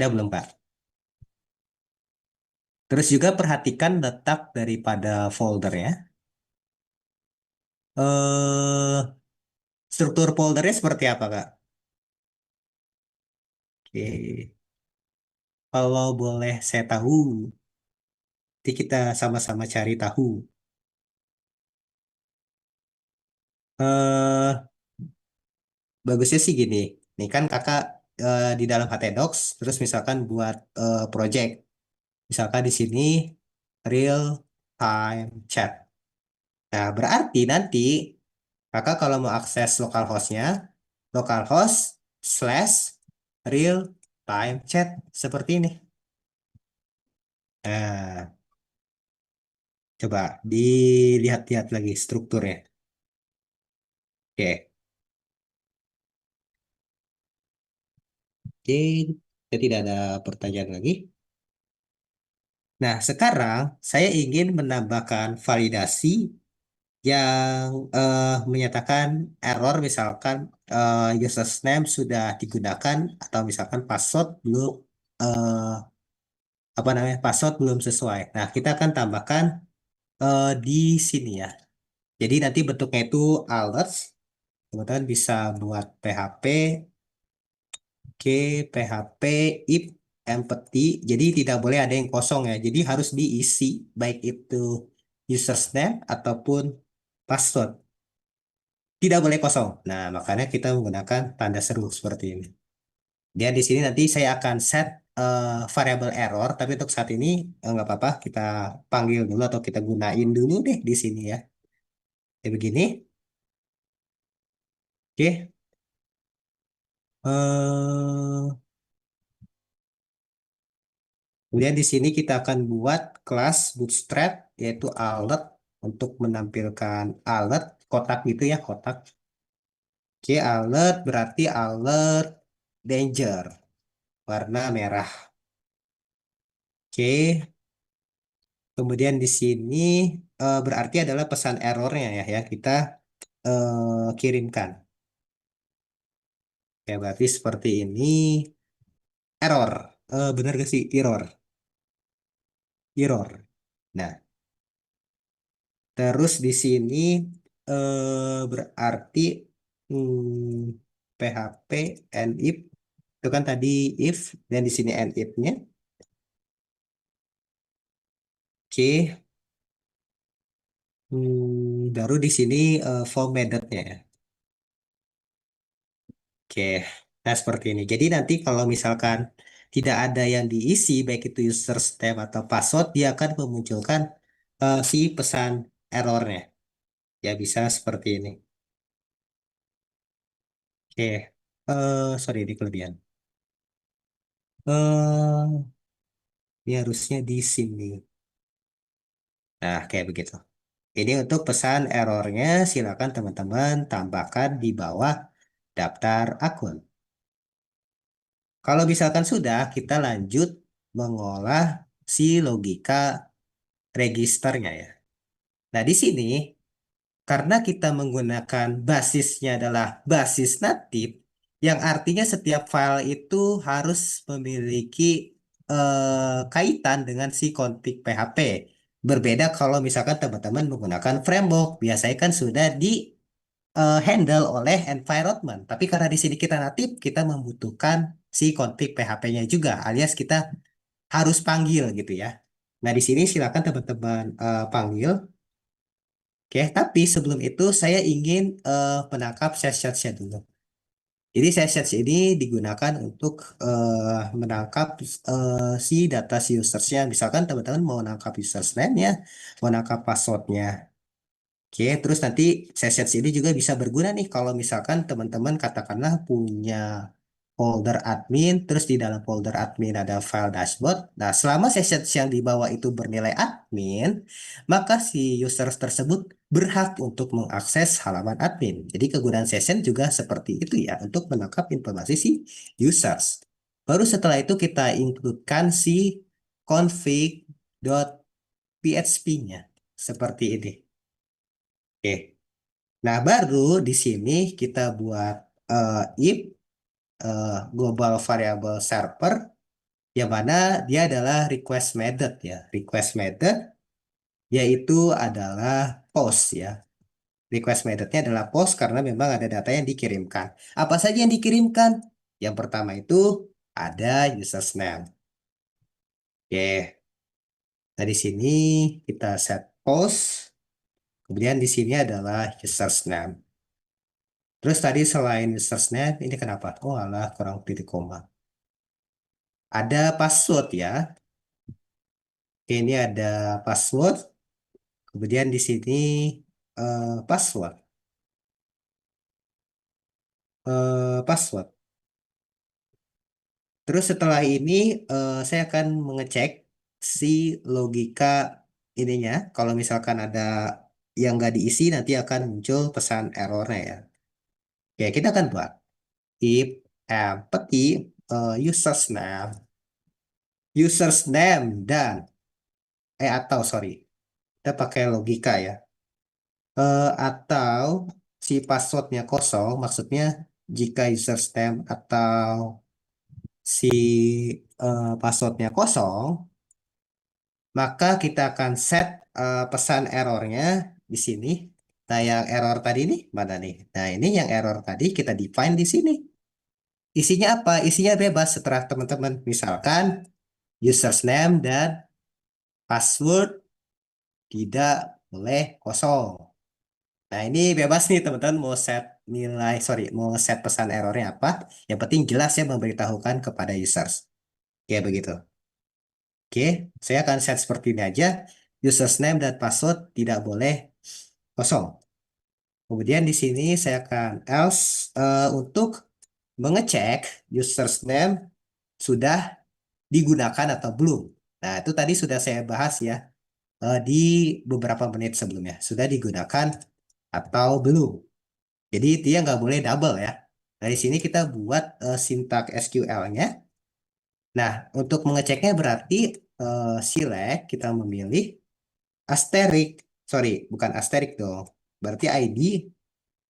Udah belum, Pak? Terus juga perhatikan letak daripada foldernya. Eh, struktur foldernya seperti apa, Kak? Oke. Kalau boleh saya tahu, nanti kita sama-sama cari tahu. Eh, bagusnya sih gini. Nih kan kakak di dalam HTDocs, terus misalkan buat project. Misalkan di sini real time chat. Nah, berarti nanti kakak kalau mau akses localhostnya, localhost slash real time chat seperti ini. Nah, coba dilihat-lihat lagi strukturnya. Oke, oke, kita tidak ada pertanyaan lagi. Nah, sekarang saya ingin menambahkan validasi yang menyatakan error, misalkan username sudah digunakan atau misalkan password belum eh, apa namanya password belum sesuai. Nah, kita akan tambahkan di sini ya. Jadi nanti bentuknya itu alerts. Teman-teman bisa buat PHP, ke PHP, if empty. Jadi tidak boleh ada yang kosong ya. Jadi harus diisi baik itu username ataupun password. Tidak boleh kosong. Nah, makanya kita menggunakan tanda seru seperti ini. Dan di sini nanti saya akan set variabel error, tapi untuk saat ini nggak apa-apa. Kita panggil dulu atau kita gunain dulu deh di sini ya. Kayak begini. Oke. Eh, Kemudian di sini kita akan buat kelas bootstrap yaitu alert untuk menampilkan alert kotak gitu ya kotak. Oke, alert berarti alert danger warna merah. Oke, kemudian di sini berarti adalah pesan errornya ya yang kita kirimkan. Ya, berarti seperti ini. Error. Bener gak sih? Error. Error. Nah, terus di sini berarti PHP and if itu kan tadi if dan di sini and if-nya. Oke. Baru di sini form method-nya ya. Oke. Nah, seperti ini. Jadi nanti kalau misalkan tidak ada yang diisi, baik itu user name atau password, dia akan memunculkan si pesan errornya. Ya, bisa seperti ini. Oke. Sorry, ini kelebihan. eh Ini harusnya di sini. Nah, kayak begitu. Ini untuk pesan errornya, silakan teman-teman tambahkan di bawah daftar akun. Kalau misalkan sudah, kita lanjut mengolah si logika registernya ya. Nah, di sini karena kita menggunakan basisnya adalah basis natif, yang artinya setiap file itu harus memiliki kaitan dengan si config PHP. Berbeda kalau misalkan teman-teman menggunakan framework, biasanya kan sudah di handle oleh environment. Tapi karena di sini kita natif, kita membutuhkan si config PHP-nya juga, alias kita harus panggil gitu ya. Nah, di sini silakan teman-teman panggil. Oke, tapi sebelum itu saya ingin menangkap session dulu. Jadi session ini digunakan untuk menangkap si data si usersnya. Misalkan teman-teman mau menangkap username-nya, mau menangkap passwordnya. Oke, terus nanti session ini juga bisa berguna nih kalau misalkan teman-teman katakanlah punya folder admin, terus di dalam folder admin ada file dashboard. Nah, selama session yang dibawa itu bernilai admin, maka si users tersebut berhak untuk mengakses halaman admin. Jadi kegunaan session juga seperti itu ya, untuk menangkap informasi si users. Baru setelah itu kita includekan si config.php-nya seperti ini. Oke. Nah, baru di sini kita buat if global variable server yang mana dia adalah request method ya. Request method yaitu adalah post ya. Request methodnya adalah post karena memang ada data yang dikirimkan. Apa saja yang dikirimkan? Yang pertama itu ada users name. Oke. Nah, di sini kita set post. Kemudian di sini adalah users name. Terus tadi selain users name, ini kenapa? Oh, alah, kurang titik koma. Ada password ya. Ini ada password. Kemudian di sini password. Password. Terus setelah ini saya akan mengecek si logika ininya. Kalau misalkan ada yang nggak diisi, nanti akan muncul pesan errornya ya. Oke, kita akan buat if empty users name, users name dan atau sorry, kita pakai logika ya. Atau si passwordnya kosong, maksudnya jika username atau si passwordnya kosong, maka kita akan set pesan errornya di sini. Nah, yang error tadi nih, mana nih? Nah, ini yang error tadi kita define di sini. Isinya apa? Isinya bebas setelah teman-teman. Misalkan username dan password tidak boleh kosong. Nah, ini bebas nih teman-teman mau set nilai, sorry, mau set pesan errornya apa. Yang penting jelas ya memberitahukan kepada users. Oke, begitu. Oke, saya akan set seperti ini aja. Username dan password tidak boleh kosong. Kemudian di sini saya akan else untuk mengecek username sudah digunakan atau belum. Nah, itu tadi sudah saya bahas ya di beberapa menit sebelumnya. Sudah digunakan atau belum. Jadi dia nggak boleh double ya. Dari sini kita buat sintak SQL-nya. Nah, untuk mengeceknya berarti select kita memilih asterisk. Sorry, bukan asterisk dong. Berarti ID,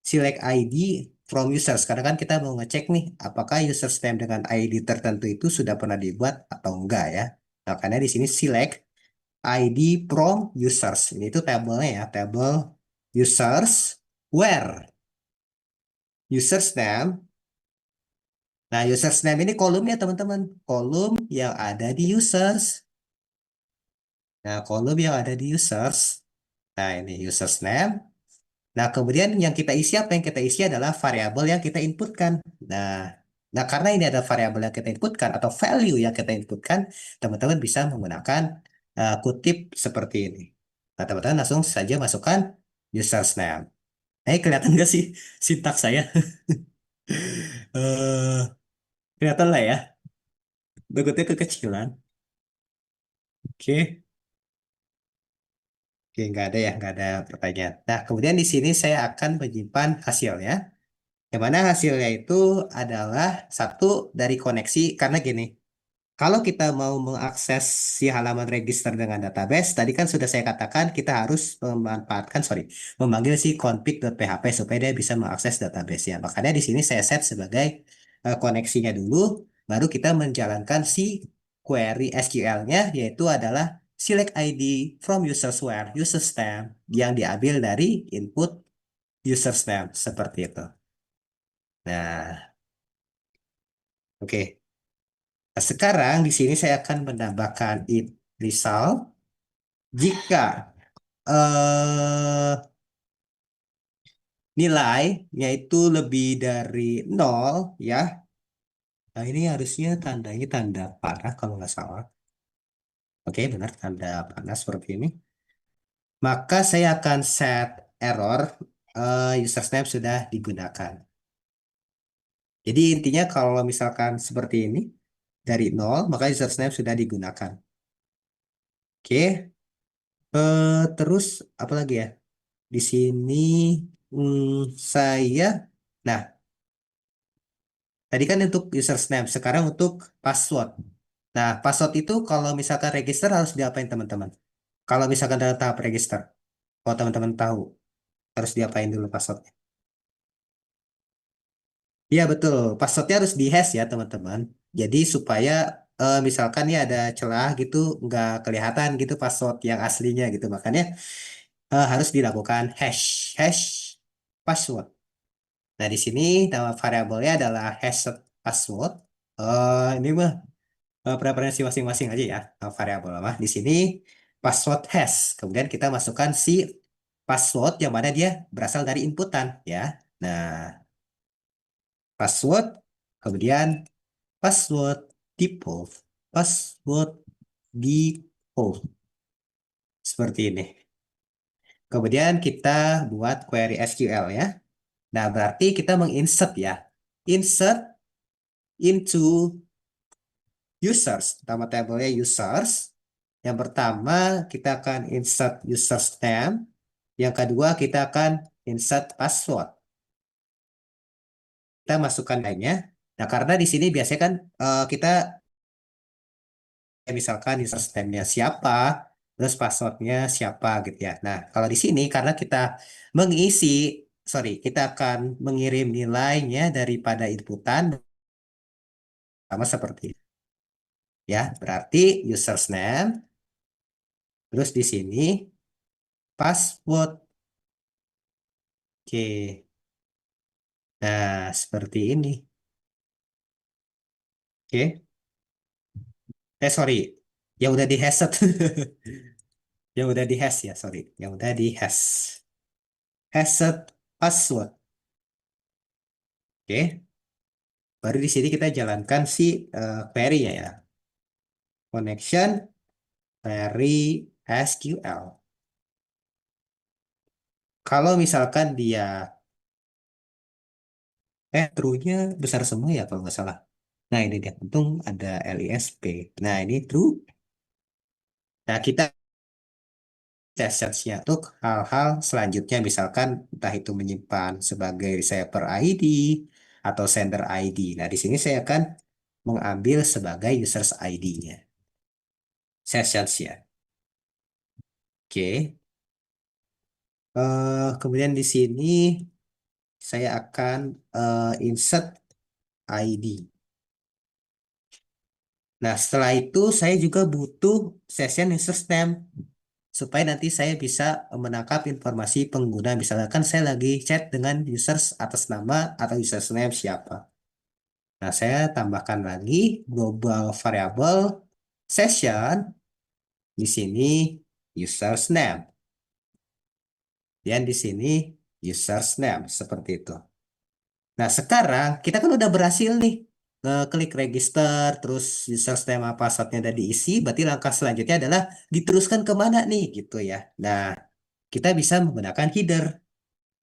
select ID. from users. Karena kan kita mau ngecek nih, apakah users name dengan ID tertentu itu sudah pernah dibuat atau enggak ya. Nah, karena di sini select ID from users. Ini itu tabelnya ya, tabel users where users name. Nah, users name ini kolomnya teman-teman, kolom yang ada di users. Nah, kolom yang ada di users. Nah, ini users name. Nah, kemudian yang kita isi apa? Yang kita isi adalah variabel yang kita inputkan. Nah, nah karena ini ada variabel yang kita inputkan atau value yang kita inputkan, teman-teman bisa menggunakan kutip seperti ini. Nah, teman-teman langsung saja masukkan users name. Kelihatan nggak sih sintaks saya? eh Kelihatan lah ya. Berikutnya kekecilan. Oke. Oke, nggak ada ya, nggak ada pertanyaan. Nah, kemudian di sini saya akan menyimpan hasilnya. Yang mana hasilnya itu adalah satu dari koneksi, karena gini, kalau kita mau mengakses si halaman register dengan database, tadi kan sudah saya katakan kita harus memanfaatkan, sorry, memanggil si config.php supaya dia bisa mengakses database ya. Makanya di sini saya set sebagai koneksinya dulu, baru kita menjalankan si query SQL-nya, yaitu adalah select ID from users where users name yang diambil dari input users name seperti itu. Nah, oke. Nah, sekarang di sini saya akan menambahkan if result jika eh, nilainya itu lebih dari nol ya. Nah, ini harusnya tandanya tanda panah kalau nggak salah. Oke, benar tanda panah seperti ini. Maka saya akan set error user name sudah digunakan. Jadi intinya kalau misalkan seperti ini dari nol maka user name sudah digunakan. Oke, terus apa lagi ya? Di sini saya, nah tadi kan untuk username, sekarang untuk password. Nah, password itu kalau misalkan register harus diapain teman-teman? Kalau misalkan dalam tahap register, kalau teman-teman tahu harus diapain dulu passwordnya? Iya betul, passwordnya harus di-hash ya teman-teman. Jadi supaya misalkan ya ada celah gitu, nggak kelihatan gitu password yang aslinya gitu. Makanya harus dilakukan hash, hash password. Nah, di sini nama variabelnya adalah hashed password. Ini mah preferensi masing-masing aja ya, variabel mah. Di sini password hash. Kemudian kita masukkan si password yang mana dia berasal dari inputan ya. Nah, password, kemudian password default, password default seperti ini. Kemudian kita buat query SQL ya. Nah, berarti kita menginsert ya. Insert into users. Pertama tabelnya users. Yang pertama kita akan insert users name. Yang kedua kita akan insert password. Kita masukkan lainnya. Nah, karena di sini biasanya kan kita misalkan users name-nya siapa, terus passwordnya siapa gitu ya. Nah, kalau di sini karena kita mengisi, sorry, kita akan mengirim nilainya daripada inputan sama seperti itu. Ya, berarti users name, terus di sini password. Oke, nah seperti ini. Oke, sorry, yang udah di hash yang udah di hash ya, sorry, yang udah di hash, hashed password. Oke, baru di sini kita jalankan si query-nya ya, connection query SQL. Kalau misalkan dia true-nya besar semua ya kalau nggak salah. Nah ini dia, untung ada LISP. Nah ini true. Nah kita search-nya untuk hal-hal selanjutnya misalkan entah itu menyimpan sebagai receiver ID atau sender ID. Nah, di sini saya akan mengambil sebagai users ID-nya. Sessions ya. Oke. Kemudian di sini saya akan insert ID. Nah, setelah itu saya juga butuh session user name supaya nanti saya bisa menangkap informasi pengguna. Misalkan saya lagi chat dengan users atas nama atau username siapa. Nah, saya tambahkan lagi global variable session di sini users name dan di sini users name seperti itu. Nah, sekarang kita kan udah berhasil nih klik register, terus username sama passwordnya udah diisi, berarti langkah selanjutnya adalah diteruskan kemana nih gitu ya. Nah, kita bisa menggunakan header.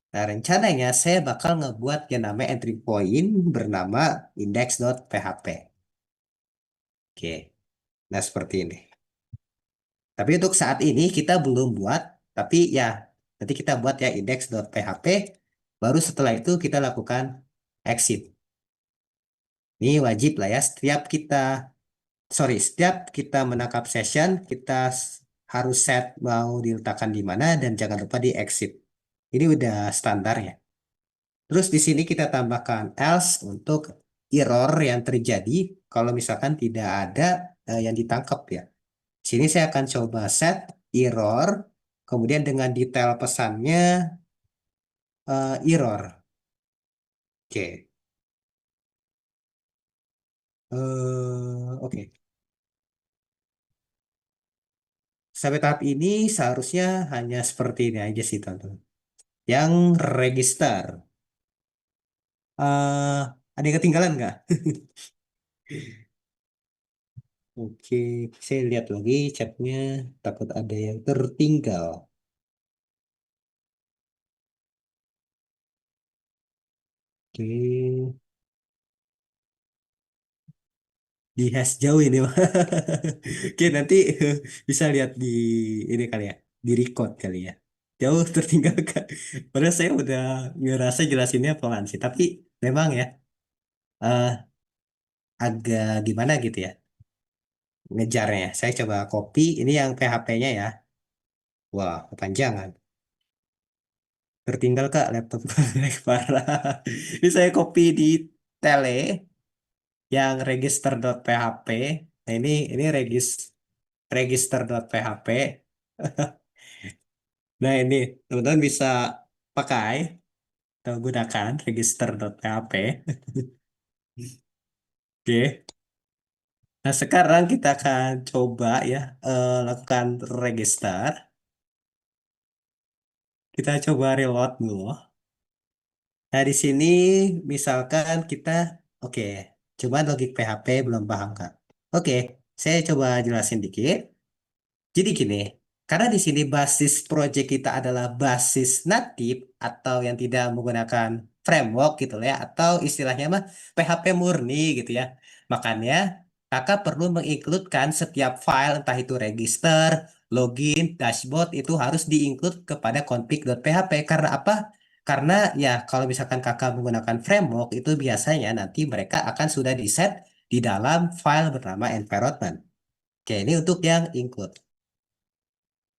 Nah, rencananya saya bakal ngebuat yang namanya entry point bernama index.php. Oke, nah seperti ini. Tapi untuk saat ini kita belum buat, tapi ya nanti kita buat ya index.php, baru setelah itu kita lakukan exit. Ini wajib lah ya, setiap kita menangkap session, kita harus set mau diletakkan di mana dan jangan lupa di exit. Ini udah standar ya. Terus di sini kita tambahkan else untuk error yang terjadi kalau misalkan tidak ada yang ditangkap ya. Sini saya akan coba set error, kemudian dengan detail pesannya error. Oke. Oke. Sampai tahap ini seharusnya hanya seperti ini aja sih, teman-teman. Yang register. Ada yang ketinggalan nggak? Oke, saya lihat lagi chatnya. Takut ada yang tertinggal. Oke, di hash jauh ini. Oke, nanti bisa lihat di ini kali ya, di record kali ya. Jauh tertinggal kan. Padahal saya udah ngerasa jelasinnya pelan sih, tapi memang ya eh, agak gimana gitu ya ngejarnya. Saya coba copy ini yang PHP-nya ya. Wah, kepanjangan. Tertinggal Kak laptop lag parah. Ini saya copy di tele yang register.php. Nah, ini register.php. Nah, ini teman-teman bisa pakai atau gunakan register.php. Oke. Nah, sekarang kita akan coba ya lakukan register. Kita coba reload dulu. Nah, di sini misalkan kita oke, cuma logik PHP belum paham Kak. Oke, saya coba jelasin dikit. Jadi gini, karena di sini basis project kita adalah basis native atau yang tidak menggunakan framework gitu lah ya, atau istilahnya mah PHP murni gitu ya. Makanya kakak perlu mengincludekan setiap file entah itu register, login, dashboard itu harus diinclude kepada config.php. Karena apa? Karena ya kalau misalkan kakak menggunakan framework itu biasanya nanti mereka akan sudah di set di dalam file bernama environment. Oke, ini untuk yang include.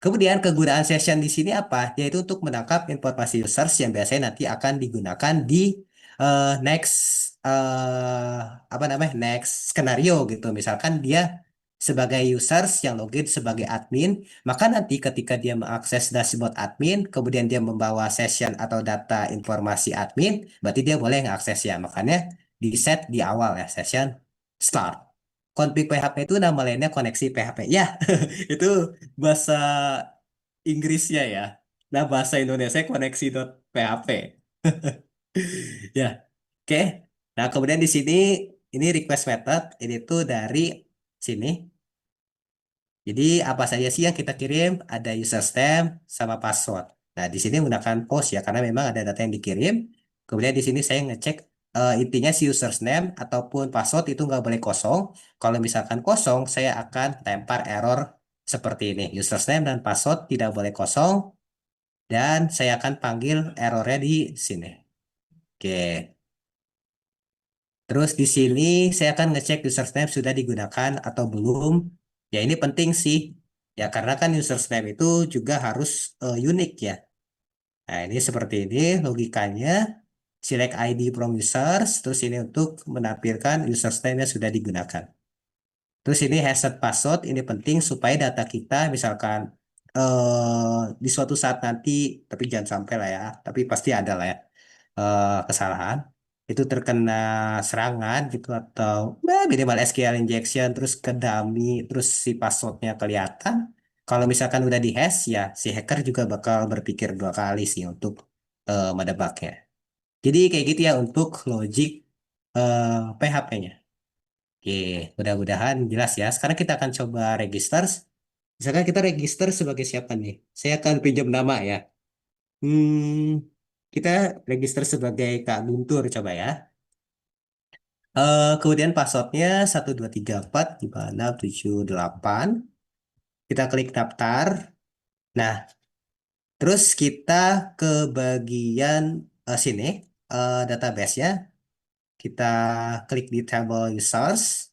Kemudian kegunaan session di sini apa? Yaitu untuk menangkap informasi users yang biasanya nanti akan digunakan di next eh, apa namanya next skenario gitu. Misalkan dia sebagai users yang login sebagai admin, maka nanti ketika dia mengakses dashboard admin, kemudian dia membawa session atau data informasi admin, berarti dia boleh mengakses ya. Makanya di set di awal ya session start. Config PHP itu nama lainnya koneksi PHP. Ya, itu bahasa Inggrisnya ya. Nah, bahasa Indonesia koneksi.php. Ya, oke. Nah, kemudian di sini ini request method ini tuh dari sini. Jadi apa saja sih yang kita kirim? Ada user stem sama password. Nah, di sini menggunakan post ya karena memang ada data yang dikirim. Kemudian di sini saya ngecek intinya si username ataupun password itu nggak boleh kosong. Kalau misalkan kosong, saya akan lempar error seperti ini. Username dan password tidak boleh kosong dan saya akan panggil errornya di sini. Oke. Terus di sini saya akan ngecek username sudah digunakan atau belum. Ya ini penting sih. Ya karena kan username itu juga harus unik ya. Nah ini seperti ini logikanya. select ID from users, terus ini untuk menampilkan username yang sudah digunakan. Terus ini hashtag password, ini penting supaya data kita misalkan di suatu saat nanti, tapi jangan sampai lah ya, tapi pasti ada lah ya kesalahan, itu terkena serangan gitu atau minimal SQL injection, terus ke dummy, terus si passwordnya kelihatan. Kalau misalkan udah dihash ya, si hacker juga bakal berpikir dua kali sih untuk menebaknya. Jadi kayak gitu ya untuk logik PHP-nya. Oke, mudah-mudahan jelas ya. Sekarang kita akan coba register. Misalkan kita register sebagai siapa nih? Saya akan pinjam nama ya. Kita register sebagai Kak Guntur, coba ya. Kemudian passwordnya 123456778. Kita klik daftar. Nah, terus kita ke bagian sini, database-nya. Kita klik di table users.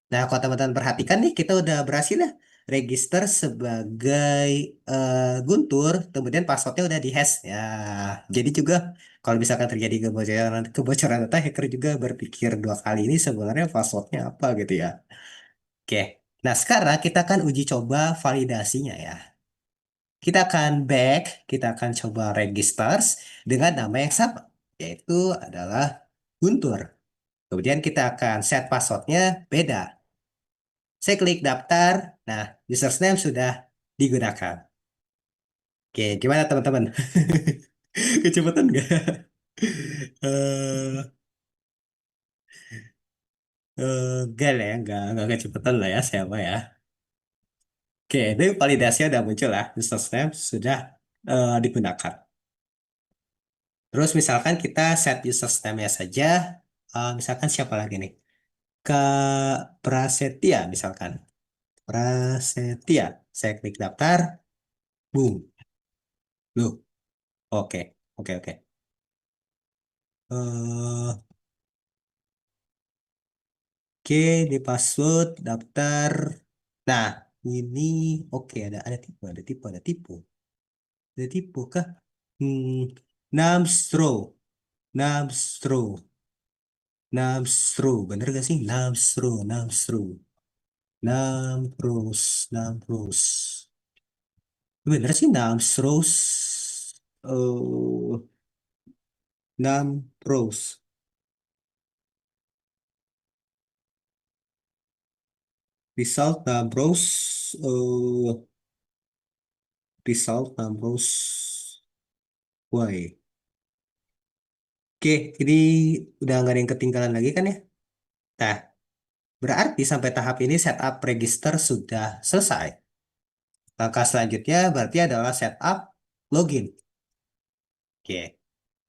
Nah, kalau teman-teman perhatikan nih, kita udah berhasil ya register sebagai Guntur, kemudian passwordnya udah dihash. Ya, jadi juga kalau misalkan terjadi kebocoran kebocoran data, hacker juga berpikir dua kali ini sebenarnya passwordnya apa gitu ya. Oke, nah sekarang kita akan uji coba validasinya ya. Kita akan back, kita akan coba registers dengan nama yang sama, yaitu adalah Guntur. Kemudian kita akan set passwordnya beda. Saya klik daftar. Nah, username sudah digunakan. Oke, gimana teman-teman? Kecepatan nggak? Eh, enggak lah ya, enggak kecepatan lah ya, siapa ya. Oke, ini validasi udah muncul lah. Username sudah digunakan. Terus misalkan kita set username-nya saja. Misalkan siapa lagi nih? Ke Prasetya misalkan. Prasetya. Saya klik daftar. Boom. Loh, oke. Oke, oke. Eh, Oke, di password, daftar. Nah, ini oke ada tipu kah? Hmm, Namstro, Namstro, Namstro, bener gak sih? Namstro, Namstro, Nampros. Bener sih Namstros. Oh, Nampros, result Nampros. Result Nampros. Why? Oke, ini udah nggak ada yang ketinggalan lagi kan ya? Nah, berarti sampai tahap ini setup register sudah selesai. Langkah selanjutnya berarti adalah setup login. Oke,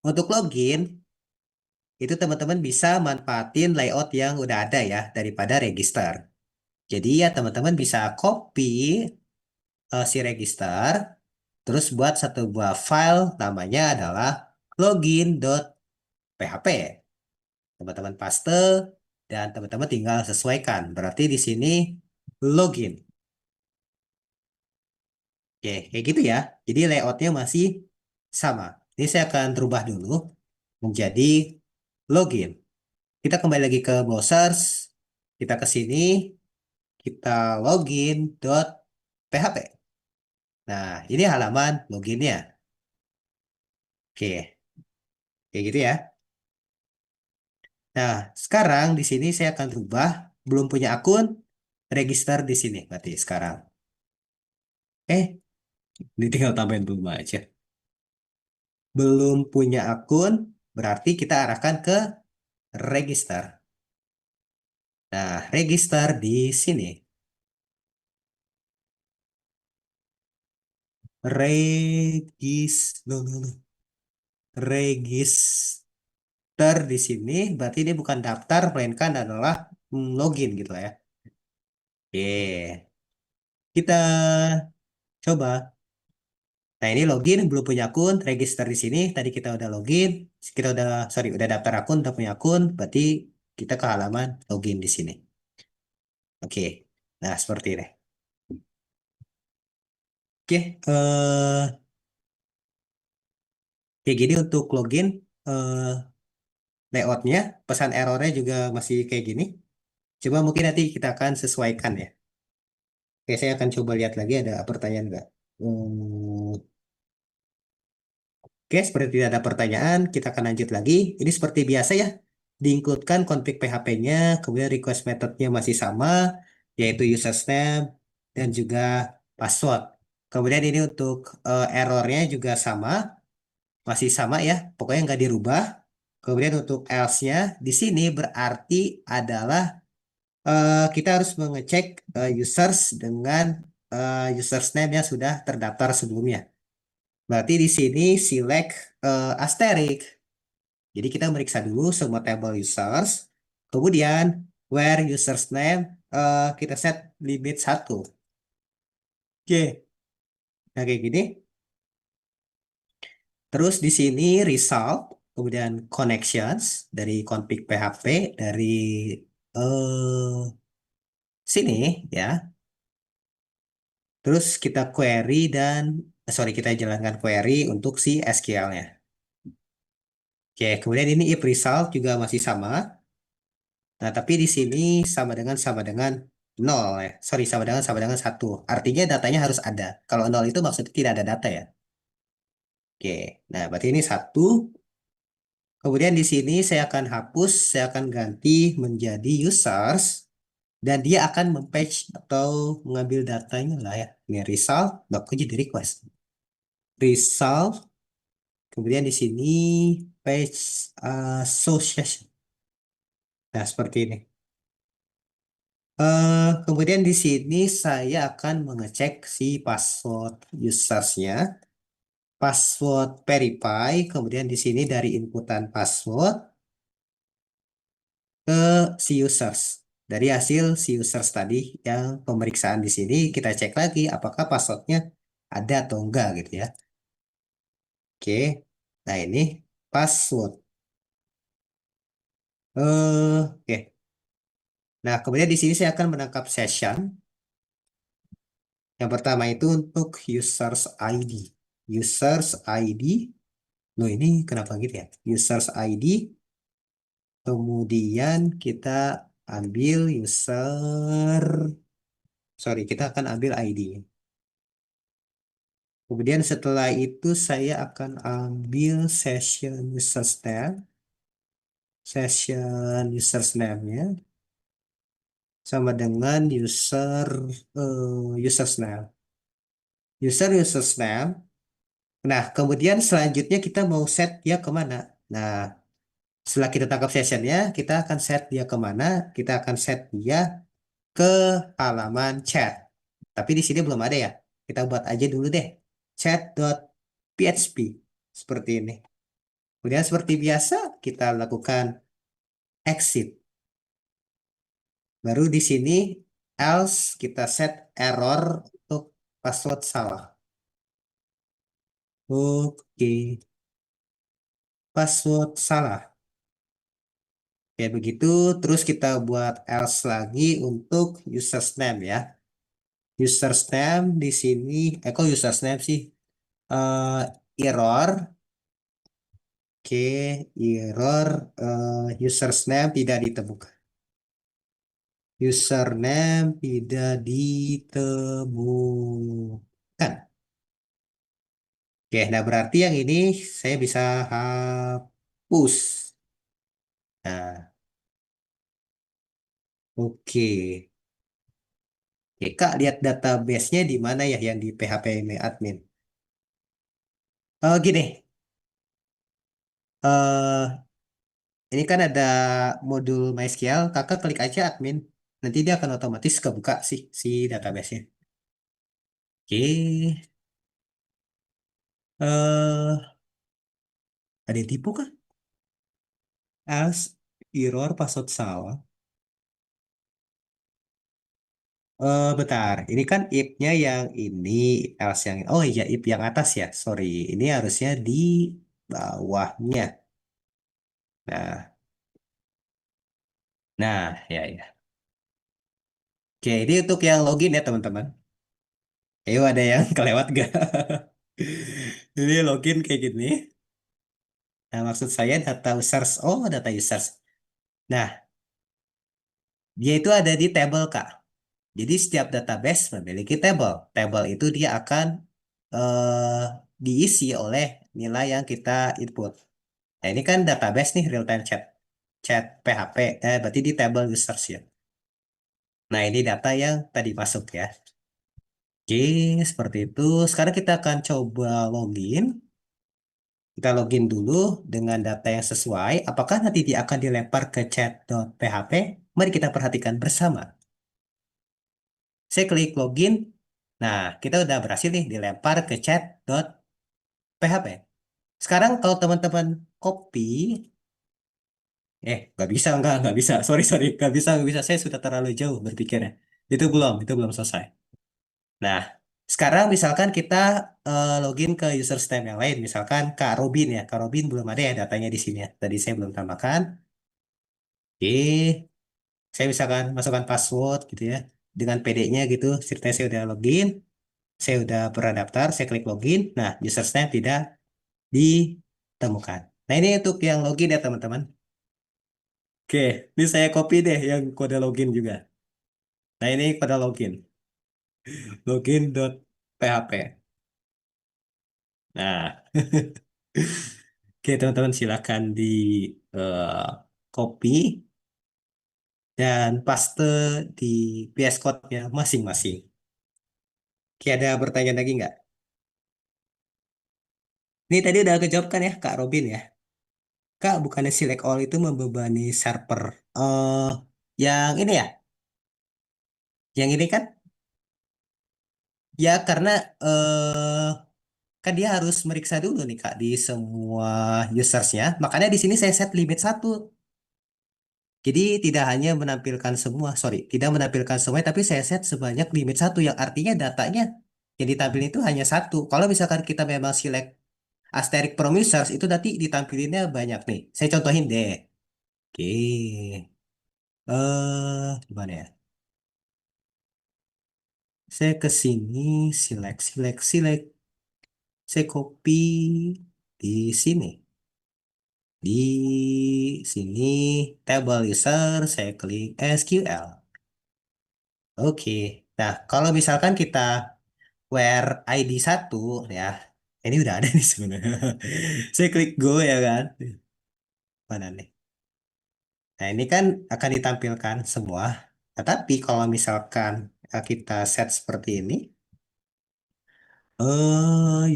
untuk login itu teman-teman bisa manfaatin layout yang udah ada ya daripada register. Jadi ya teman-teman bisa copy si register, terus buat satu buah file namanya adalah login.php. Teman-teman paste dan teman-teman tinggal sesuaikan. Berarti di sini login. Oke, kayak gitu ya. Jadi layoutnya masih sama. Ini saya akan rubah dulu menjadi login. Kita kembali lagi ke browsers. Kita ke sini, kita login.php. Nah, ini halaman loginnya. Oke, kayak gitu ya. Nah, sekarang di sini saya akan rubah belum punya akun, register di sini berarti sekarang. Eh, ini tinggal tambahin belum aja. Belum punya akun, berarti kita arahkan ke register. Nah, register di sini. No, no, no. Register di sini, berarti ini bukan daftar, melainkan adalah login gitu lah ya. Oke, kita coba. Nah, ini login, belum punya akun, register di sini. Tadi kita udah login, kita udah, sorry, udah daftar akun, udah punya akun, berarti kita ke halaman login di sini. Oke, nah seperti ini. Oke, kayak gini untuk login. eh, layoutnya, pesan errornya juga masih kayak gini. Coba mungkin nanti kita akan sesuaikan ya. Oke, saya akan coba lihat lagi ada pertanyaan nggak. Oke, seperti tidak ada pertanyaan, kita akan lanjut lagi. Ini seperti biasa ya, diinkludkan config PHP-nya, kemudian request methodnya masih sama, yaitu username dan juga password. Kemudian ini untuk errornya juga sama, masih sama ya, pokoknya nggak dirubah. Kemudian untuk else-nya di sini berarti adalah kita harus mengecek users dengan username yang sudah terdaftar sebelumnya. Berarti di sini select asterisk. Jadi kita meriksa dulu semua table users. Kemudian where users name kita set limit 1. Oke. Nah kayak gini. Terus di sini result, kemudian connections dari config PHP dari sini ya. Terus kita query dan sorry kita jalankan query untuk si SQL-nya. Oke, kemudian ini if result juga masih sama. Nah, tapi di sini sama dengan nol ya. Sorry, sama dengan satu. Artinya datanya harus ada. Kalau nol itu maksudnya tidak ada data ya. Oke, nah berarti ini satu. Kemudian di sini saya akan hapus, saya akan ganti menjadi users. Dan dia akan mempatch atau mengambil datanya lah ya. Ini result, aku jadi request. Result, kemudian di sini page association. Nah, seperti ini. Kemudian di sini saya akan mengecek si password usersnya, password verify, kemudian di sini dari inputan password ke si users. Dari hasil si users tadi yang pemeriksaan di sini kita cek lagi apakah passwordnya ada atau enggak gitu ya. Oke, nah ini password. Oke. Nah, kemudian di sini saya akan menangkap session. Yang pertama itu untuk users ID. Users ID. Loh ini kenapa gitu ya? Users ID. Kemudian kita ambil user. Sorry, kita akan ambil ID. Kemudian setelah itu saya akan ambil session users name. Session users name-nya sama dengan users name. Users name. Nah, kemudian selanjutnya kita mau set dia kemana? Nah, setelah kita tangkap sessionnya, kita akan set dia kemana? Kita akan set dia ke halaman chat. Tapi di sini belum ada ya. Kita buat aja dulu deh. Chat.php. Seperti ini. Kemudian seperti biasa, kita lakukan exit. Baru di sini else kita set error untuk password salah. Oke, password salah. Kayak begitu, terus kita buat else lagi untuk username ya. Username di sini, kok username sih? Eh error, oke, error, username tidak ditemukan. Username tidak ditemukan. Oke, nah berarti yang ini saya bisa hapus. Nah, oke. Oke, Kak, lihat database-nya di mana ya yang di PHP admin. Gini, eh ini kan ada modul MySQL, kakak klik aja admin. Nanti dia akan otomatis kebuka sih si database-nya. Oke, ada yang tipu kah? As error password salah. Bentar, ini kan if-nya yang ini, else yang oh iya if yang atas ya, sorry. Ini harusnya di bawahnya. Nah, ya ya. Oke, ini untuk yang login ya teman-teman. Ayo ada yang kelewat gak? Ini login kayak gini. Nah, maksud saya data users. Oh, data users. Nah, dia itu ada di table, Kak. Jadi setiap database memiliki table. Table itu dia akan eh, diisi oleh nilai yang kita input. Nah, ini kan database nih real time chat. Chat PHP. Berarti di table users ya. Nah, ini data yang tadi masuk ya. Oke, seperti itu. Sekarang kita akan coba login. Kita login dulu dengan data yang sesuai. Apakah nanti dia akan dilempar ke chat.php? Mari kita perhatikan bersama. Saya klik login. Nah, kita udah berhasil nih dilempar ke chat.php. Sekarang kalau teman-teman copy, nggak bisa. Sorry, sorry, nggak bisa. Saya sudah terlalu jauh berpikirnya. Itu belum selesai. Nah, sekarang misalkan kita login ke user stem yang lain, misalkan Kak Robin ya. Kak Robin belum ada ya datanya di sini ya. Tadi saya belum tambahkan. Oke, saya misalkan masukkan password gitu ya. Dengan PD-nya gitu, ceritanya saya udah login, saya udah pernah daftar, saya klik login. Nah, user stem tidak ditemukan. Nah, ini untuk yang login ya teman-teman. Oke, ini saya copy deh yang kode login juga. Nah, ini kode login. Login.php. Nah, oke teman-teman silakan di eh, copy dan paste di VS Code-nya masing-masing. Oke, ada pertanyaan lagi nggak? Ini tadi udah kejawab kan ya Kak Robin ya? Kak, bukannya select all itu membebani server. eh yang ini ya? Yang ini kan? Ya karena kan dia harus meriksa dulu nih Kak di semua usersnya. Makanya di sini saya set limit satu. Jadi tidak hanya menampilkan semua, sorry, tidak menampilkan semua, tapi saya set sebanyak limit satu, yang artinya datanya yang ditampilin itu hanya satu. Kalau misalkan kita memang select asterisk from users, itu nanti ditampilinnya banyak nih. Saya contohin deh. Oke, gimana ya? Saya ke sini, select, select, select. Saya copy di sini. Di sini, table user, saya klik SQL. Oke. Nah, kalau misalkan kita where ID satu ya, ini udah ada nih sebenarnya. Saya klik go ya kan. Mana nih? Nah, ini kan akan ditampilkan semua. Tetapi kalau misalkan kita set seperti ini,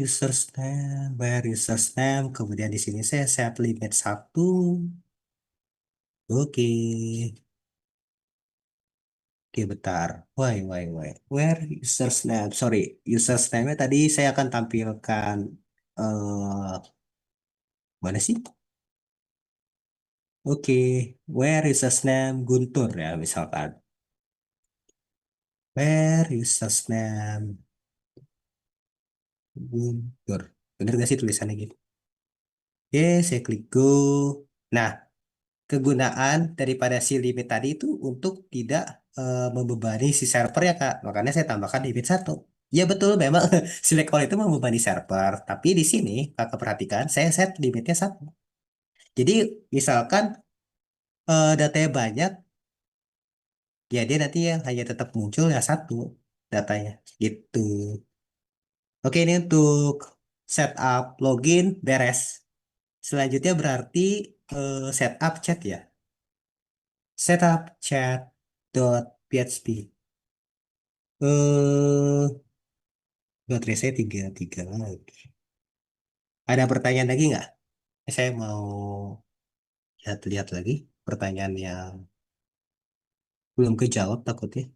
user name, where user name, kemudian di sini saya set limit satu. Oke. Oke, bentar. Where user's name? Sorry, user's name-nya tadi saya akan tampilkan mana sih? Oke, where user's name Guntur ya misalkan. Where user's name Guntur. Bener gak sih tulisannya gitu? Oke, saya klik go. Nah, kegunaan daripada si limit tadi itu untuk tidak membebani si server ya Kak. Makanya saya tambahkan limit satu. Ya betul, memang select all itu membebani server. Tapi di sini Kakak perhatikan, saya set limitnya satu. Jadi misalkan datanya banyak, ya dia nanti yang hanya tetap muncul ya satu datanya. Gitu. Oke, ini untuk setup login beres. Selanjutnya berarti setup chat ya. Setup chat.php. Eh, baterai saya tiga tiga lagi. Ada pertanyaan lagi nggak? Saya mau lihat-lihat lagi pertanyaan yang belum kejawab takutnya.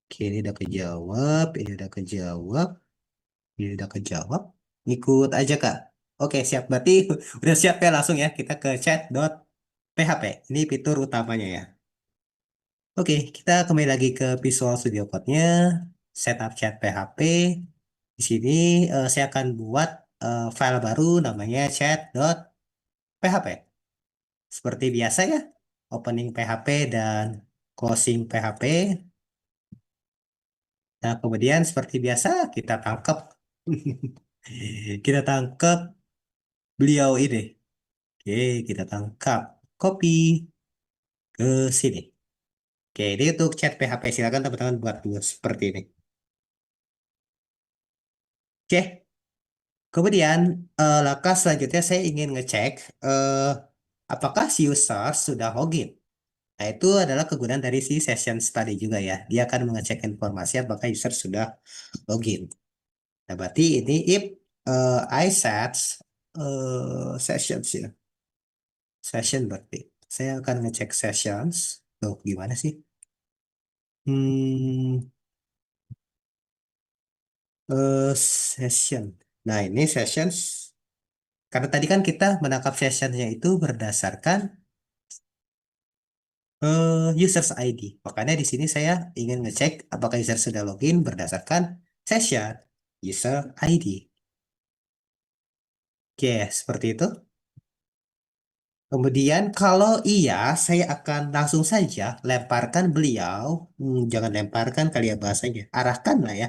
Oke, ini udah kejawab, ini udah kejawab, ini udah kejawab. Ikut aja Kak. Oke, siap. Berarti udah siap ya langsung ya. Kita ke chat.php. Ini fitur utamanya ya. Oke, kita kembali lagi ke Visual Studio Code-nya. Setup chat PHP. Di sini saya akan buat file baru namanya chat.php. Seperti biasa ya, opening PHP dan closing PHP. Nah, kemudian seperti biasa kita tangkap. Kita tangkap beliau ini. Oke, kita tangkap. Copy ke sini. Oke, ini untuk chat PHP. Silakan teman-teman buat dulu seperti ini. Oke, kemudian langkah selanjutnya saya ingin ngecek eh, apakah si user sudah login. Nah, itu adalah kegunaan dari si session study juga ya. Dia akan mengecek informasi apakah user sudah login. Nah, berarti ini if I set sessions ya. Session berarti. Saya akan ngecek sessions. Tuh, gimana sih? Hmm, session. Nah, ini sessions. Karena tadi kan kita menangkap sessionnya itu berdasarkan users ID. Makanya di sini saya ingin ngecek apakah user sudah login berdasarkan session user ID. Oke, seperti itu. Kemudian kalau iya, saya akan langsung saja lemparkan beliau, jangan lemparkan kali ya bahasanya, arahkan lah ya,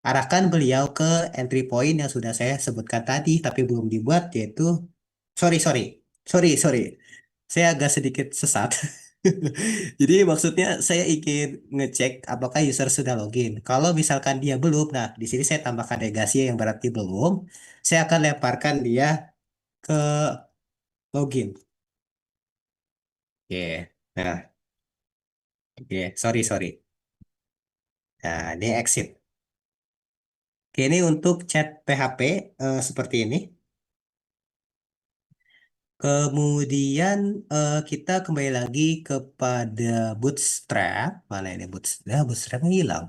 arahkan beliau ke entry point yang sudah saya sebutkan tadi, tapi belum dibuat, yaitu, sorry, sorry, sorry, sorry, saya agak sedikit sesat. Jadi maksudnya saya ingin ngecek apakah user sudah login. Kalau misalkan dia belum, nah di sini saya tambahkan negasi yang berarti belum, saya akan lemparkan dia ke login. Oke. Nah, oke, sorry, sorry. Nah, ini exit. Oke, ini untuk chat PHP seperti ini. Kemudian kita kembali lagi kepada Bootstrap. Mana ini Bootstrap? Bootstrapnya hilang.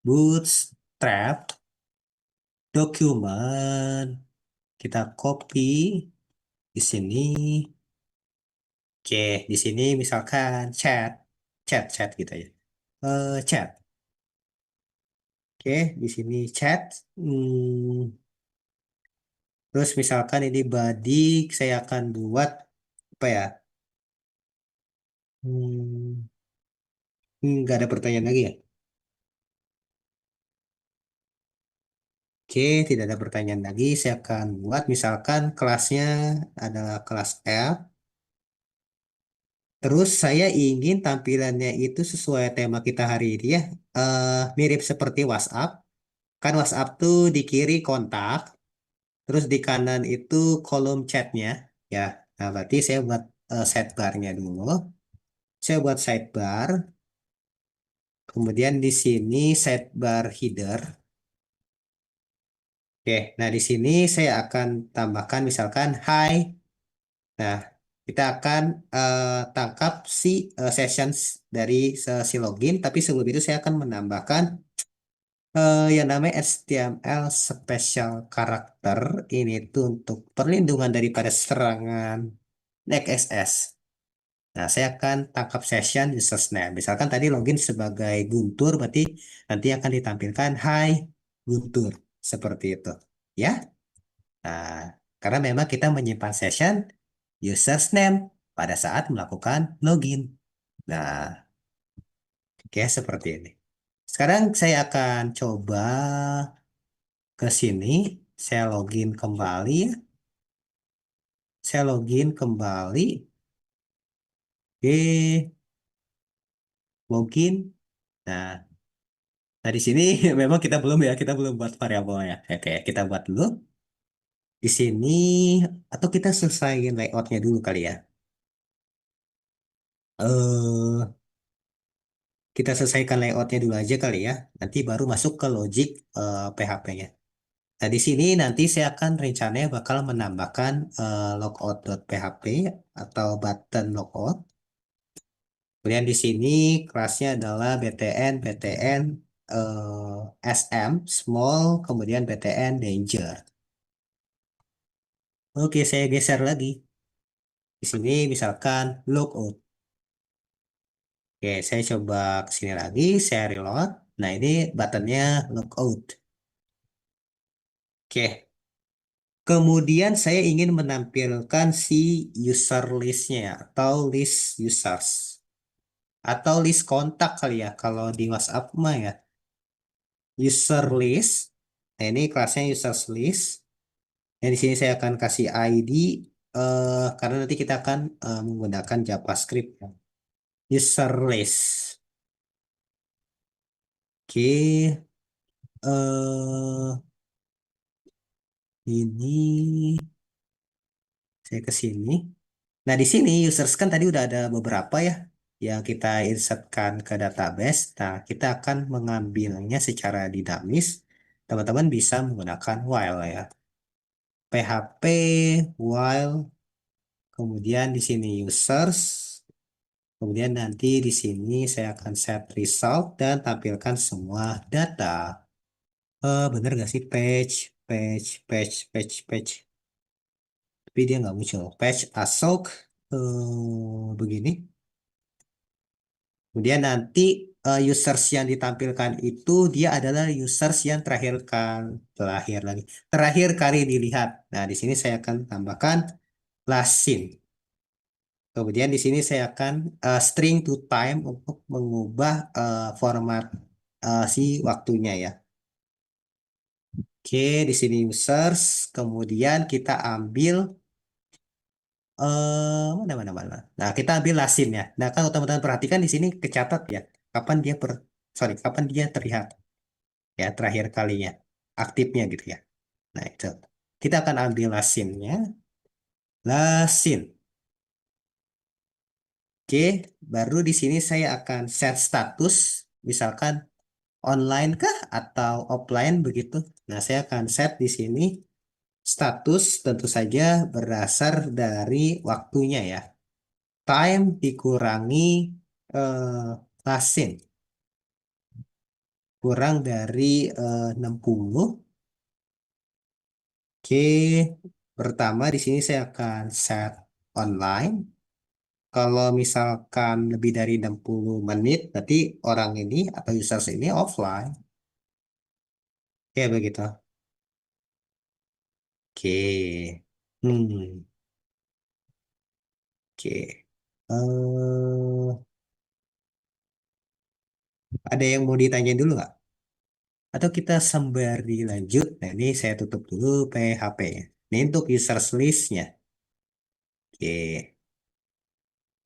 Bootstrap, dokumen. Kita copy di sini. Oke, di sini misalkan chat gitu ya. Chat. Oke, di sini chat. Hmm, Terus misalkan ini body, saya akan buat apa ya? Hmm, nggak ada pertanyaan lagi ya? Oke, tidak ada pertanyaan lagi. Saya akan buat misalkan kelasnya adalah kelas L. Terus saya ingin tampilannya itu sesuai tema kita hari ini ya. Mirip seperti WhatsApp. Kan WhatsApp tuh di kiri kontak, terus di kanan itu kolom chatnya. Ya, nah berarti saya buat sidebarnya dulu. Saya buat sidebar. Kemudian di sini sidebar header. Oke, nah di sini saya akan tambahkan misalkan hi. Nah, kita akan tangkap si sessions dari si login, tapi sebelum itu saya akan menambahkan yang namanya HTML special character. Ini tuh untuk perlindungan daripada serangan XSS. Nah, saya akan tangkap session users name. Misalkan tadi login sebagai Guntur, berarti nanti akan ditampilkan Hai Guntur. Seperti itu. Ya. Nah, karena memang kita menyimpan session users name pada saat melakukan login. Nah, oke seperti ini. Sekarang saya akan coba ke sini. Saya login kembali ya. Saya login kembali. Oke, login. Nah, Nah, di sini memang kita belum ya, kita belum buat variabelnya. Oke, kita buat dulu di sini atau kita selesaiin layoutnya dulu kali ya. Kita selesaikan layoutnya dulu aja kali ya. Nanti baru masuk ke logic PHP-nya. Nah, di sini nanti saya akan rencananya bakal menambahkan logout.php atau button logout. Kemudian di sini kelasnya adalah btn sm small kemudian btn danger. Oke, saya geser lagi. Di sini misalkan logout. Oke, saya coba ke sini lagi, saya reload. Nah, ini buttonnya logout. Oke, kemudian saya ingin menampilkan si user listnya atau list users. Atau list kontak kali ya, kalau di WhatsApp mah ya. User list. Nah, ini kelasnya users list. Dan di sini saya akan kasih ID karena nanti kita akan menggunakan JavaScript ya. User list. Oke, ini saya ke sini. Nah, di sini users kan tadi udah ada beberapa ya yang kita insertkan ke database. Nah, kita akan mengambilnya secara dinamis. Teman-teman bisa menggunakan while ya. PHP while, kemudian di sini users, kemudian nanti di sini saya akan set result dan tampilkan semua data. Bener nggak sih page, tapi dia nggak muncul. Page asok begini. Kemudian nanti users yang ditampilkan itu dia adalah users yang terakhir kali dilihat. Nah, di sini saya akan tambahkan last seen. Kemudian di sini saya akan string to time untuk mengubah format si waktunya ya. Oke, di sini users. Kemudian kita ambil mana mana mana. Nah, kita ambil lasin ya. Nah, kalau teman-teman perhatikan di sini kecatat ya, kapan dia kapan dia terlihat ya terakhir kalinya aktifnya gitu ya. Nah, itu. Kita akan ambil lasinnya. Lasin. Oke, baru di sini saya akan set status, misalkan online kah atau offline begitu. Nah, saya akan set di sini status tentu saja berdasar dari waktunya ya. Time dikurangi lasin kurang dari 60. Oke, pertama di sini saya akan set online. Kalau misalkan lebih dari 60 menit, berarti orang ini atau users ini offline. Ya begitu. Oke. Oke. Ada yang mau ditanya dulu nggak? Atau kita sembari lanjut. Nah, ini saya tutup dulu PHP-nya. Ini untuk users list-nya. Oke.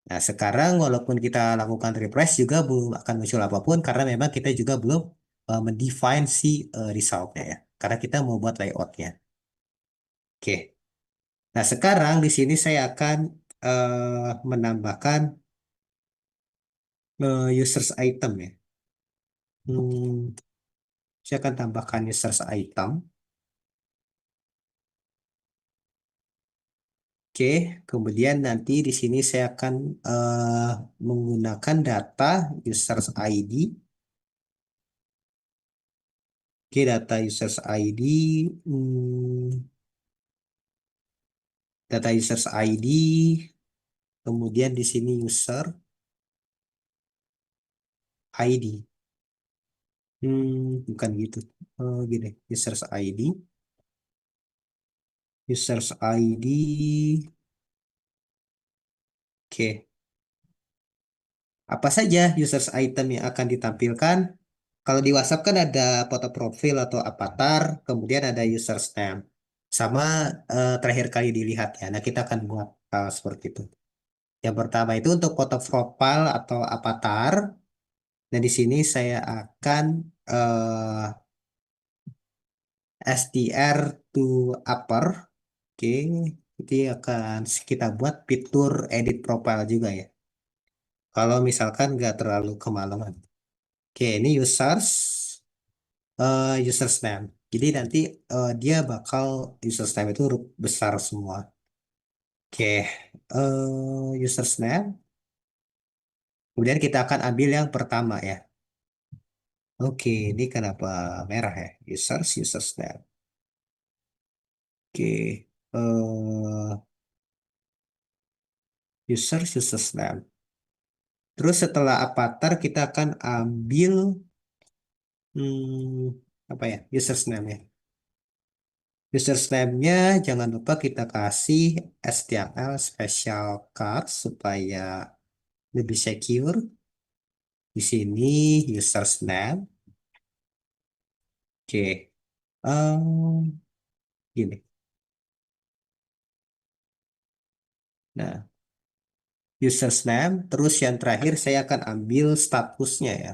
Nah, sekarang walaupun kita lakukan refresh juga belum akan muncul apapun karena memang kita juga belum mendefine si result-nya ya. Karena kita mau buat layout-nya. Oke. Nah, sekarang di sini saya akan menambahkan users item ya. Hmm, saya akan tambahkan users item. Oke, kemudian nanti di sini saya akan menggunakan data users ID. Oke, data users ID. hmm, Data users ID. Kemudian di sini user ID. Bukan gitu. Gini, users ID. Users ID. Oke. Apa saja users item yang akan ditampilkan? Kalau di WhatsApp kan ada foto profil atau avatar, kemudian ada users name. Sama terakhir kali dilihat ya. Nah, kita akan buat seperti itu. Yang pertama itu untuk foto profile atau avatar. Dan di sini saya akan str to upper. Oke, itu akan kita buat fitur edit profile juga ya. Kalau misalkan nggak terlalu kemalaman. Oke, ini users name. Jadi nanti dia bakal users name itu huruf besar semua. Oke, users name. Kemudian kita akan ambil yang pertama ya. Oke, ini kenapa merah ya? Users name. Oke, users name. Terus setelah avatar kita akan ambil apa ya? Users name ya. Users name-nya jangan lupa kita kasih HTML special card supaya lebih secure. Di sini users name. Oke. Gini. Nah, users name, terus yang terakhir saya akan ambil statusnya ya.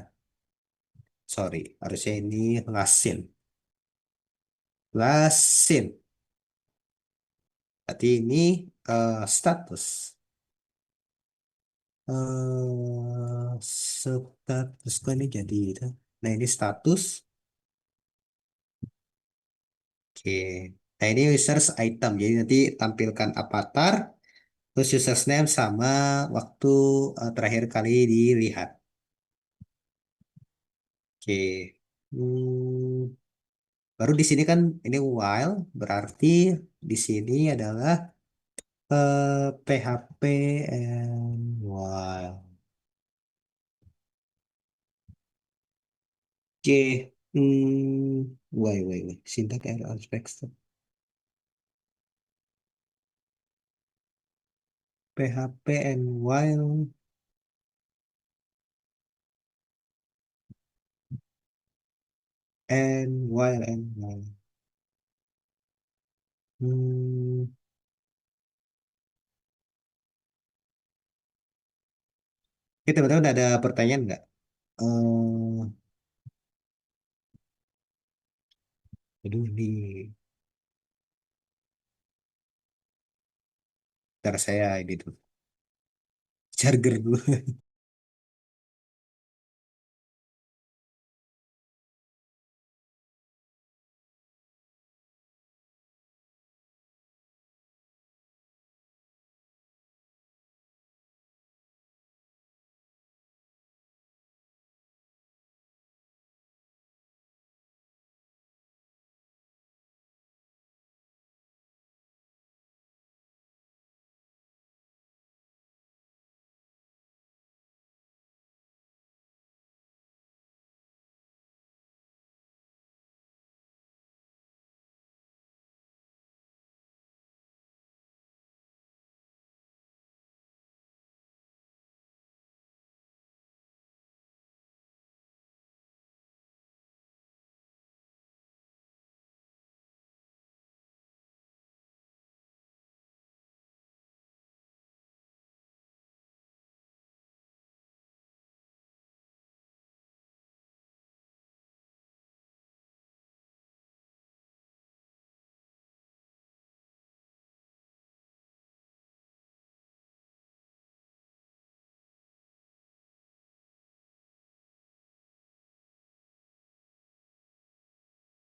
Sorry, harusnya ini lasin. Lasin. Berarti ini status. Status kok ini jadi itu. Nah, ini status. Oke. Nah, ini users item. Jadi nanti tampilkan avatar, terus users name sama waktu terakhir kali dilihat. Oke. Hmm, baru di sini kan ini while, berarti di sini adalah PHP and while. Oke. Wait. Syntax error aspects. PHP and while. Hmm, Oke, teman-teman ada pertanyaan nggak? Aduh, ini ntar saya ini tuh charger dulu.